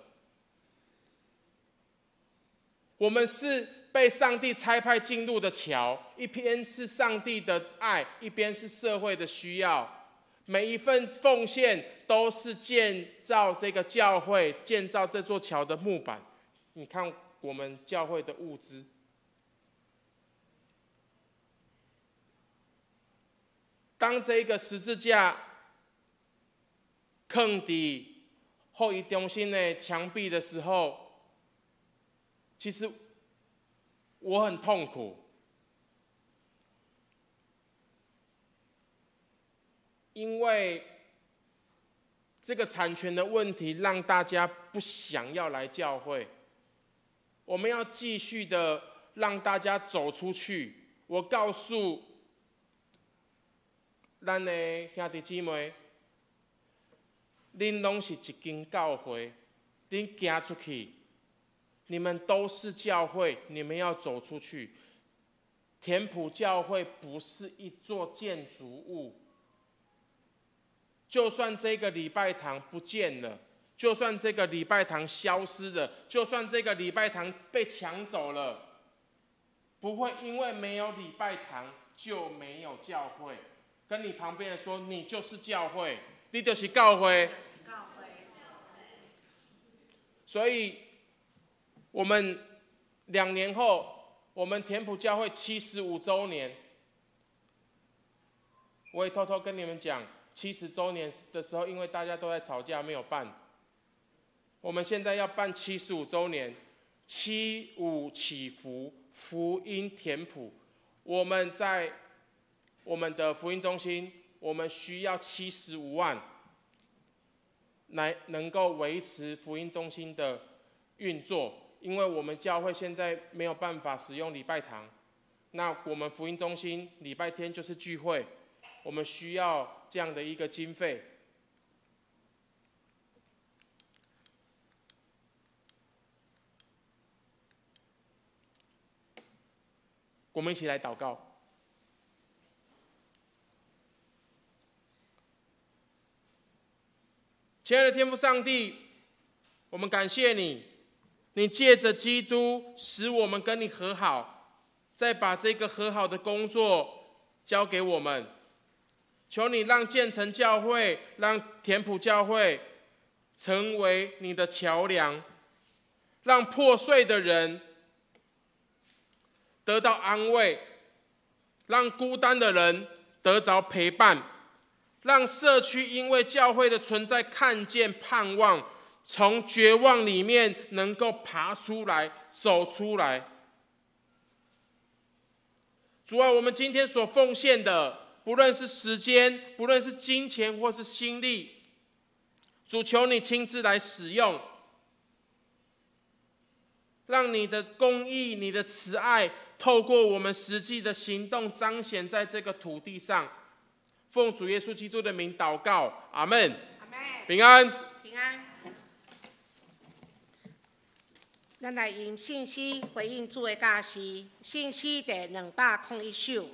我们是被上帝差派进入的桥，一边是上帝的爱，一边是社会的需要。每一份奉献都是建造这个教会、建造这座桥的木板。你看我们教会的物资，当这个十字架放在后裔中心的墙壁的时候，其实我很痛苦，因为这个产权的问题让大家不想要来教会。我们要继续的让大家走出去。我告诉咱的兄弟姊妹，恁拢是一间教会，恁行出去。你们都是教会，你们要走出去。田埔教会不是一座建筑物，就算这个礼拜堂不见了，就算这个礼拜堂消失了，就算这个礼拜堂被抢走了，不会因为没有礼拜堂就没有教会。跟你旁边人说，你就是教会，你就是教会。所以我们2年后，我们田埔教会75周年，我也偷偷跟你们讲，70周年的时候，因为大家都在吵架，没有办。我们现在要办75周年，75祈福福音田埔。我们在我们的福音中心，我们需要75万，来能够维持福音中心的运作。因为我们教会现在没有办法使用礼拜堂，那我们福音中心礼拜天就是聚会，我们需要这样的一个经费。我们一起来祷告。亲爱的天父上帝，我们感谢你。你借着基督使我们跟你和好，再把这个和好的工作交给我们。求你让建成教会，让田埔教会成为你的桥梁，让破碎的人得到安慰，让孤单的人得着陪伴，让社区因为教会的存在看见盼望，从绝望里面能够爬出来、走出来。主啊，我们今天所奉献的，不论是时间，不论是金钱或是心力，主求你亲自来使用，让你的公义、你的慈爱，透过我们实际的行动彰显在这个土地上。奉主耶稣基督的名祷告，阿们。阿门。平安。平安。咱来用信息回应主的教示，信息第201首，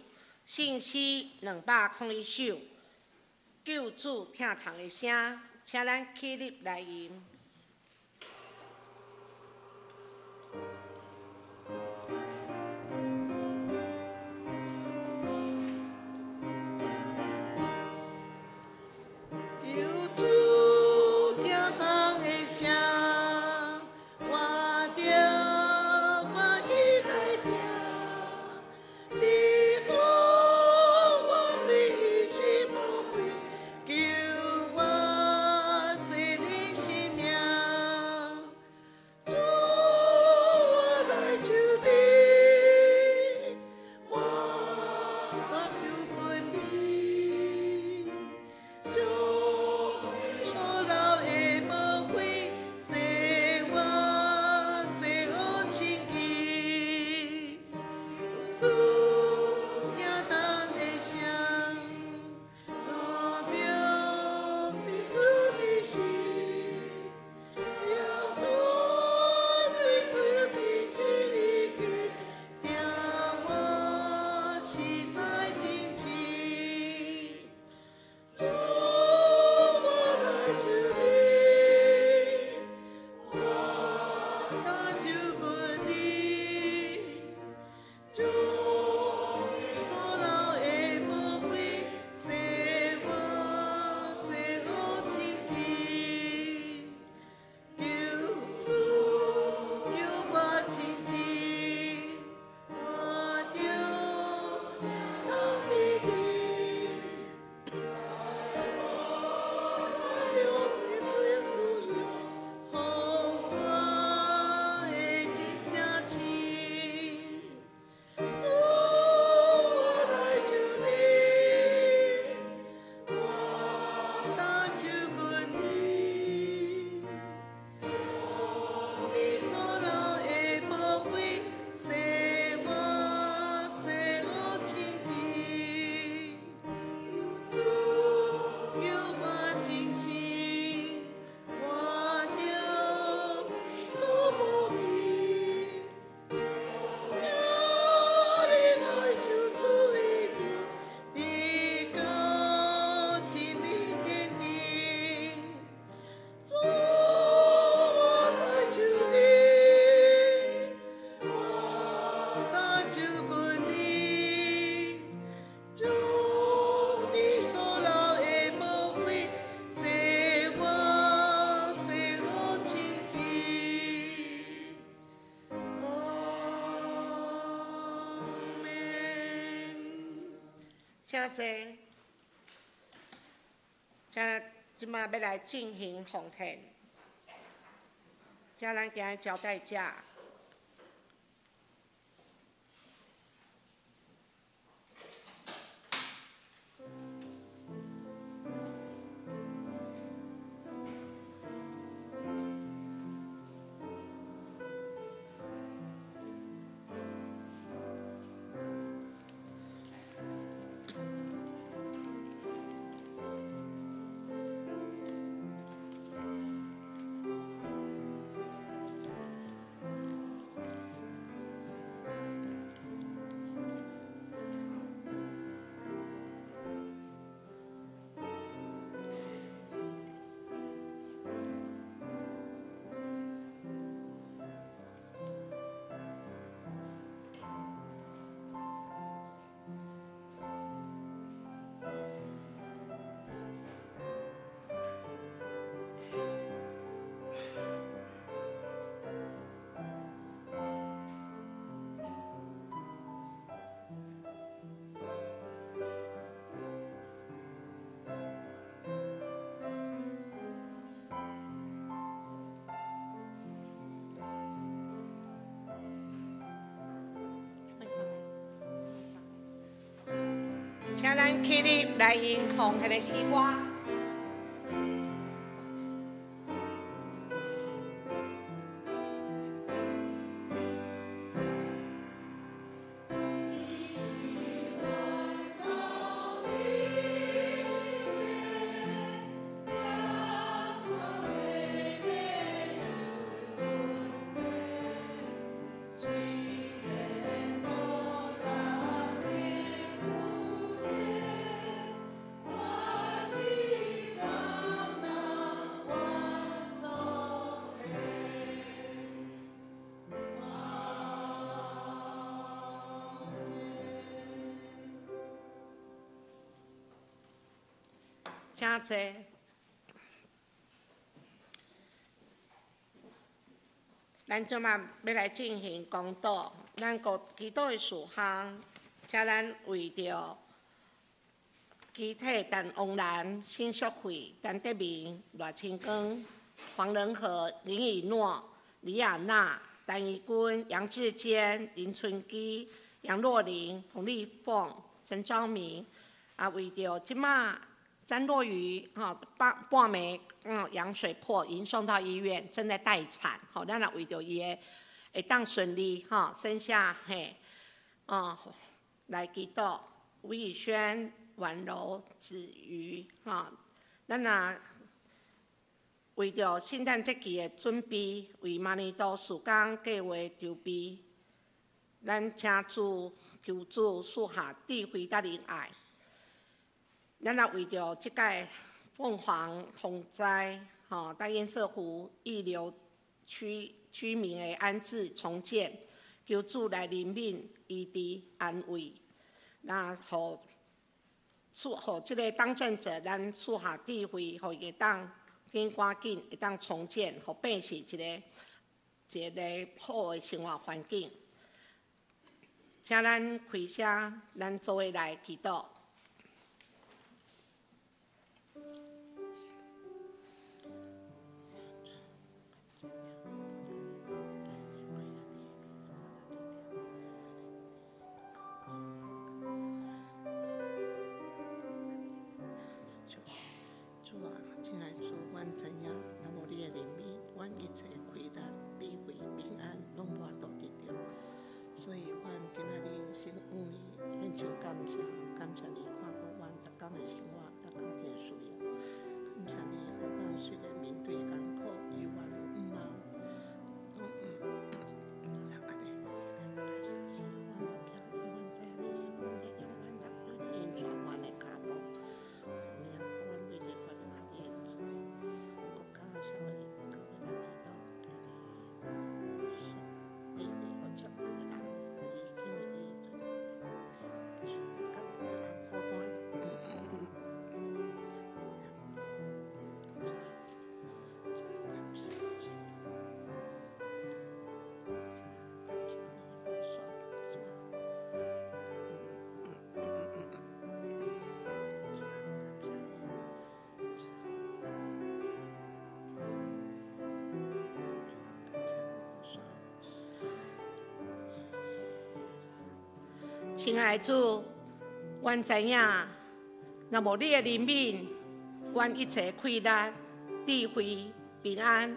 信息201首，救主听痛的声，请咱起立来吟。请坐，请即马要来进行奉献，请咱今日招待者。请咱起立来吟奉迄个诗歌。请坐。咱即马要来进行公祷，咱国祈祷的事项，请咱为着基体陈翁兰、辛淑慧、陈德明、赖清光、黄仁和、林以诺、李雅娜、陈怡君、杨志坚、林春基、杨若琳、洪丽凤、陈昭明，为着即马。张若愚半暝羊水破，已经送到医院，正在待产。咱也为着伊会当顺利生下来祈祷。吴以轩、婉柔、子瑜咱也为着圣诞节期的准备，为明年度曙光计划筹备。咱请主求主赐下智慧甲仁爱。咱也为着即届凤凰洪灾、大堰社湖溢流居民的安置重建，求主来怜悯、医治、安慰，那互即个当政者，咱赐下智慧，互伊会当赶紧会当重建，互百姓一个好的生活环境。请咱开声，咱做伙来祈祷。主啊，亲爱的主，阮知影，若无你的怜悯，阮一切困难、智慧、平安，拢无法度得到。所以，阮今仔日先你，献上感谢，感谢你看顾阮逐工的生活、逐工的需要。感谢你，互阮虽然面对艰苦，犹原有毋茫。亲爱的主，阮知影，若无你的怜悯，阮一切困难、智慧、平安，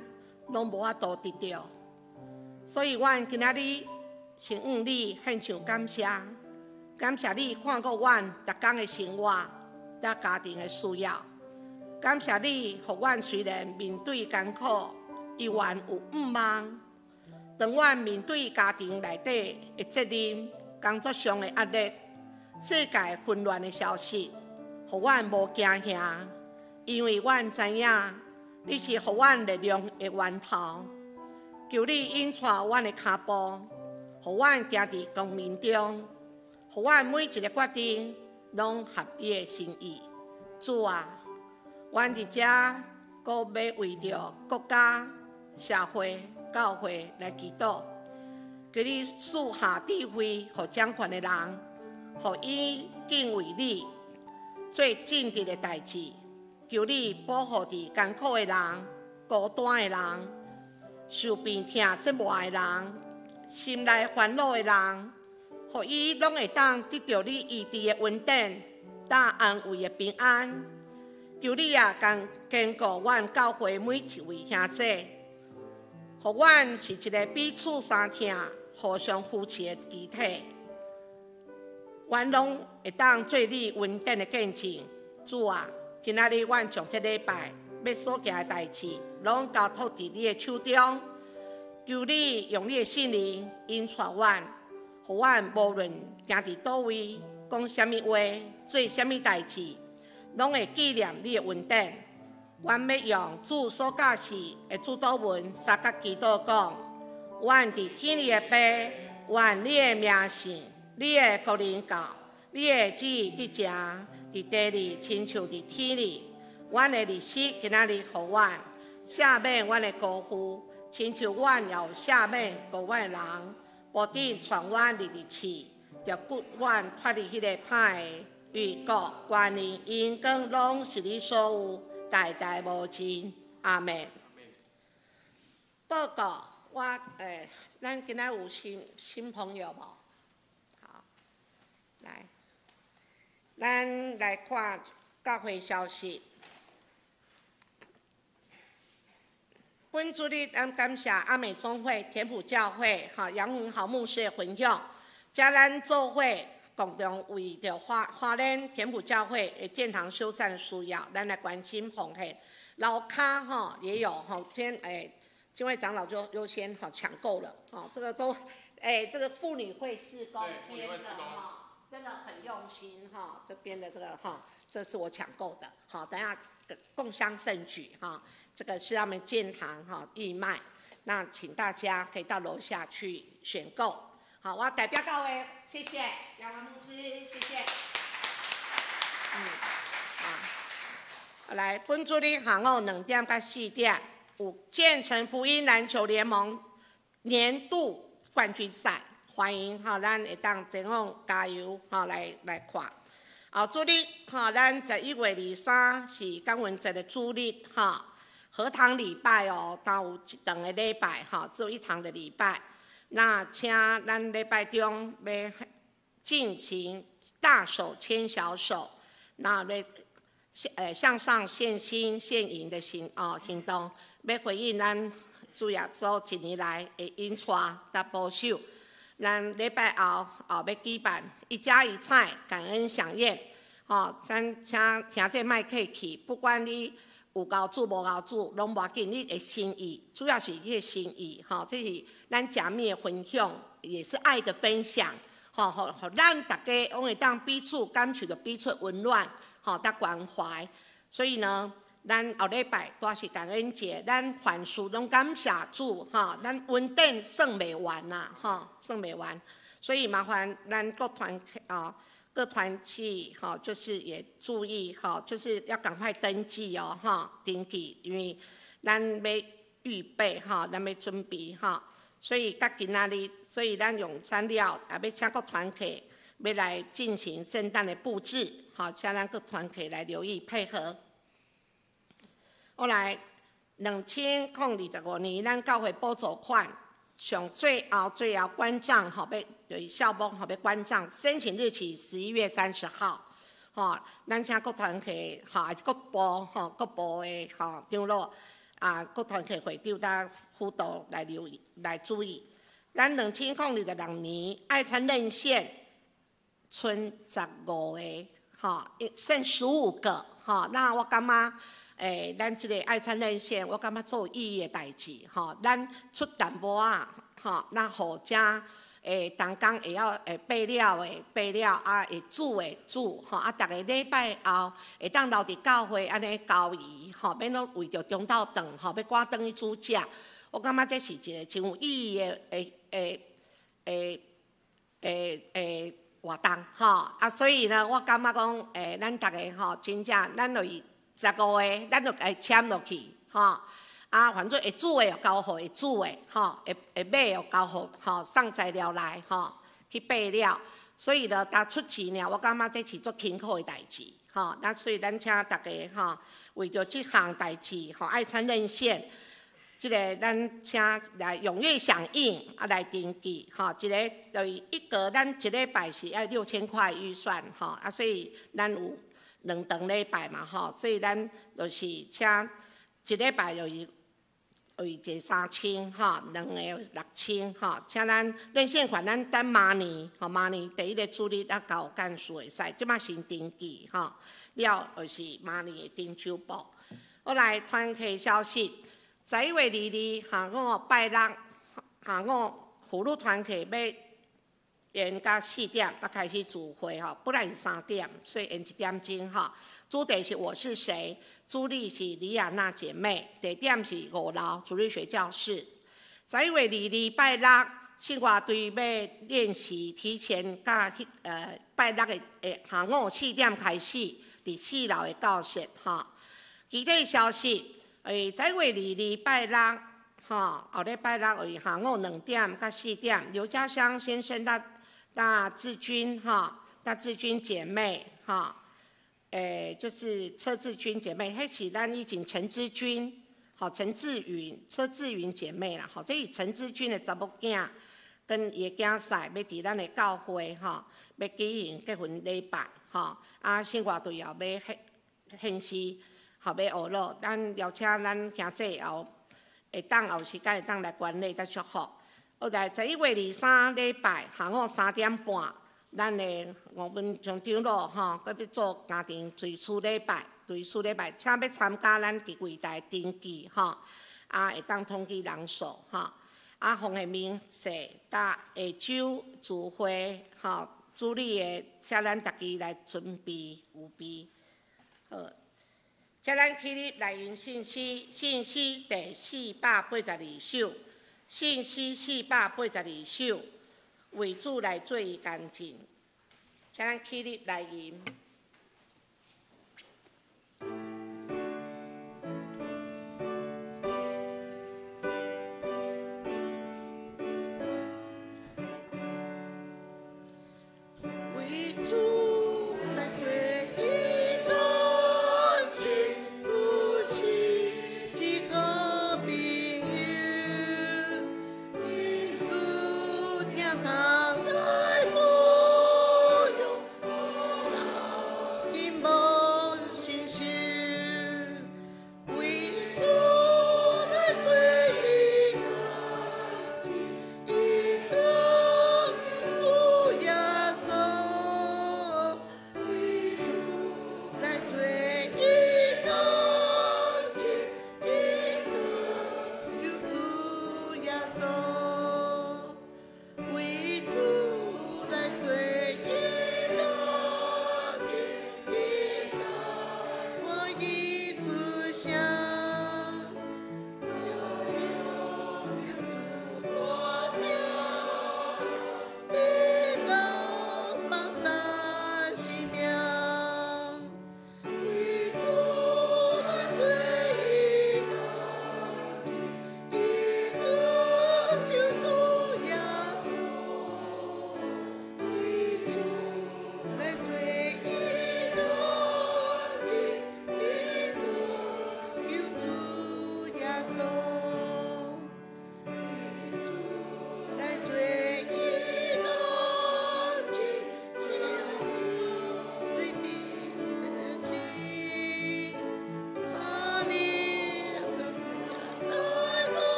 拢无法度得到。所以，阮今仔日先向你献上感谢，感谢你看顾阮逐工的生活、甲家庭的需要。感谢你，互阮虽然面对艰苦，犹原有毋茫。当阮面对家庭内底的责任、工作上的压力、世界混乱的消息，互阮无惊吓，因为阮知影你是互阮力量的源头。求你引带阮的脚步，互阮行伫光明中，互阮每一个决定拢合你的心意。主啊，阮伫遮阁要为着国家、社会、教会来祈祷。求你赐下智慧，互掌权的人，互伊敬畏你，做正直的代志。求你保护伫艰苦的人、孤单的人、受病痛折磨的人、心内烦恼的人，互伊拢会当得到你医治的恩典，大安慰的平安。求你啊，坚固阮教会每一位兄姐，互阮是一个彼此相听、互相扶持的集体。阮拢会当做你稳定的见证。主啊，今仔日阮将这礼拜要所行的代志，拢交托伫你的手中。求你用你的圣灵引带阮，互阮无论行伫倒位，讲什么话，做什么代志，拢会纪念你的恩典。阮要用主所教示的主祷文三角祈祷讲：阮伫天里的爸，愿你的名圣，你的国临到，你的旨意伫遮，伫地里亲像伫天里。阮的日子今仔日互阮赦免阮的辜负，亲像阮也有赦免过阮的人，无顶传阮日市，就骨阮脱离迄个歹的。御国、权力、荣光，拢是你所有，代代无尽。阿门。报告，咱今仔有新朋友无？好，来，咱来看教会消息。本主日，咱感谢阿美中会、天普教会、杨文豪牧师的分享，加咱做会。共同为着花莲天普教会的建堂修缮的需要，咱来关心奉献。老卡也有这位长老就优先抢购了这个都这个妇女会事工编的真的很用心这边的这个这是我抢购的等一下共襄盛举这个是他们建堂义卖，那请大家可以到楼下去选购。好，我代表各位，谢谢杨文牧师，谢谢。来，本主日下午2点到4点，有建成福音篮球联盟年度冠军赛，欢迎咱会当前往加油来看。后主日咱11月23是感恩节的主日合堂礼拜都有一堂的礼拜只有一堂的礼拜。那请咱礼拜中要进行大手牵小手，那要向上献心献银的行动，要回应咱主耶稣一年来的引带甲保守。咱礼拜后要举办一家一菜感恩飨宴，咱请听这麦客气，不管你有熬煮无熬煮，拢无要紧，你的心意，主要是你的心意，这是咱食物的分享，也是爱的分享，互咱大家拢会当彼此感受到彼此温暖，甲关怀。所以呢，咱后礼拜都是感恩节，咱凡事拢感谢主，咱稳定算袂完啦，算袂完。所以麻烦咱各团体就是也注意就是要赶快登记登记，因为咱要预备咱要准备所以到今仔日，所以咱用餐了，也要请各团体要来进行圣诞的布置，请咱各团体来留意配合。后来2025年，咱教会补助款上最后关账对校方要关账，申请日期11月30号。咱请各团体各部的长老各团体会长甲辅导来留意来注意。咱2026年爱餐任线剩15个，剩15个那我感觉咱这个爱餐任线，我感觉做有意义的代志咱出淡薄那好家当工会晓备料的备料会煮的煮逐个礼拜后会当留伫教会安尼交易免拢为着中昼顿要赶转去煮食，我感觉这是一个真有意义的活动所以呢，我感觉讲咱逐个真正咱就15个，咱就签落去反正会煮的就交互会煮的会买就交互送材料来去备料，所以呢，出钱了，我感觉这是足辛苦的代志那所以咱请大家为着这项代志爱餐任线即个咱请来踊跃响应啊，来登记吼。一个就是一个，咱一礼拜是要6000块预算吼啊，所以咱有2堂礼拜嘛吼，所以咱就是请一礼拜就是坐3000吼，2个6000吼，请咱连线款咱等明年吼，明年第1个主日啊交干事会使，即马先登记吼，了就是明年的丁秋报。我来团契消息。11月22下午拜六下午，妇女团契要延到4点，才开始聚会吼。本来是3点，所以延1点钟吼。主题是我是谁，主力是李亚娜姐妹，地点是5楼主日学教室。11月22拜六，生活队要练习，提前甲拜六的下午4点开始，伫4楼的教室吼。具体消息。11月22拜六，后礼拜六下午2点到4点，刘家香先生大志军大志军姐妹就是车志军姐妹，迄是咱以前陈志军陈志云、车志云姐妹啦，这是陈志军的查某囝跟伊的囝婿要伫咱的教会要举行结婚礼拜啊，生活队也要献诗。要学乐，咱邀请咱兄弟后有时间会当来观礼甲祝福。后来11月23礼拜下午3点半，咱的我们从长老要做家庭追思礼拜，请要参加咱伫柜台登记啊会当统计人数啊洪的名册甲下周聚会主理的，请咱大家来准备有备好。请咱起立来迎信息，信息第482首，信息482首，为主来做伊干净。请咱起立来迎。为主来做伊。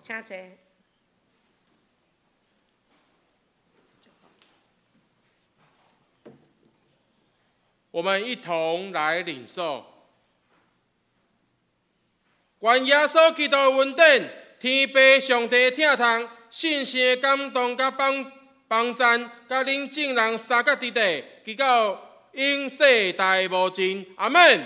请坐。我们一同来领受。愿耶稣基督的恩典、天父上帝疼痛、信心的感动、甲帮赞，甲恁众人三角伫地，直到永世代无尽。阿门。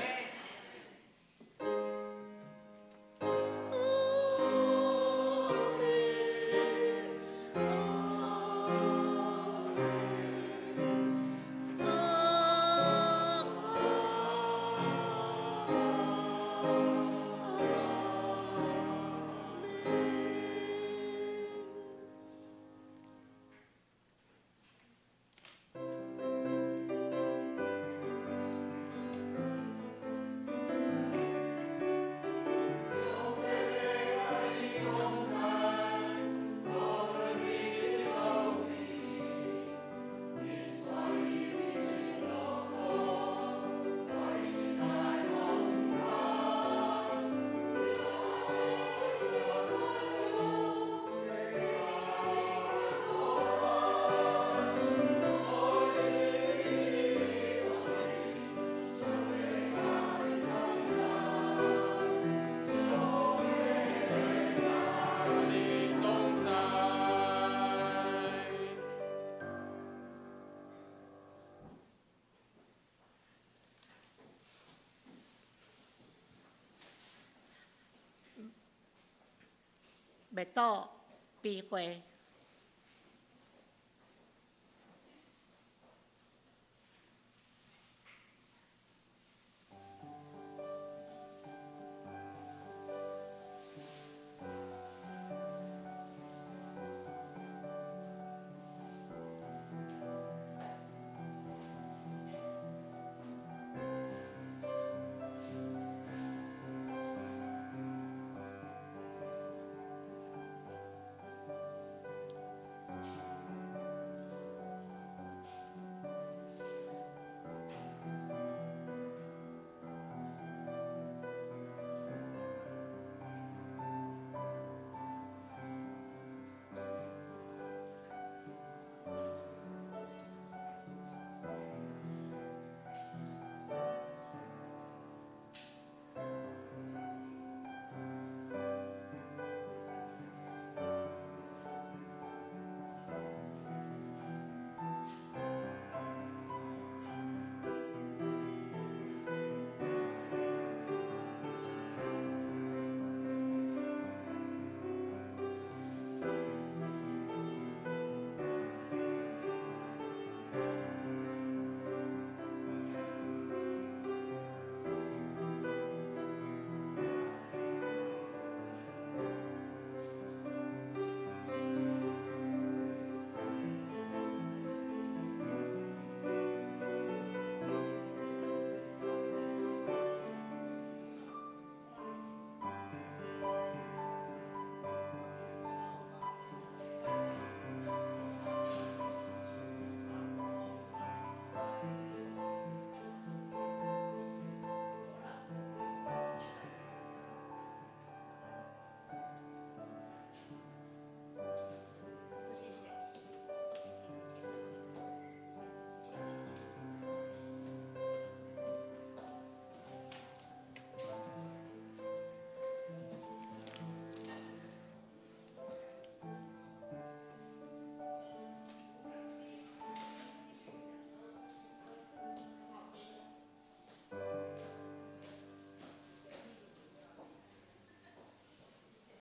未到闭会。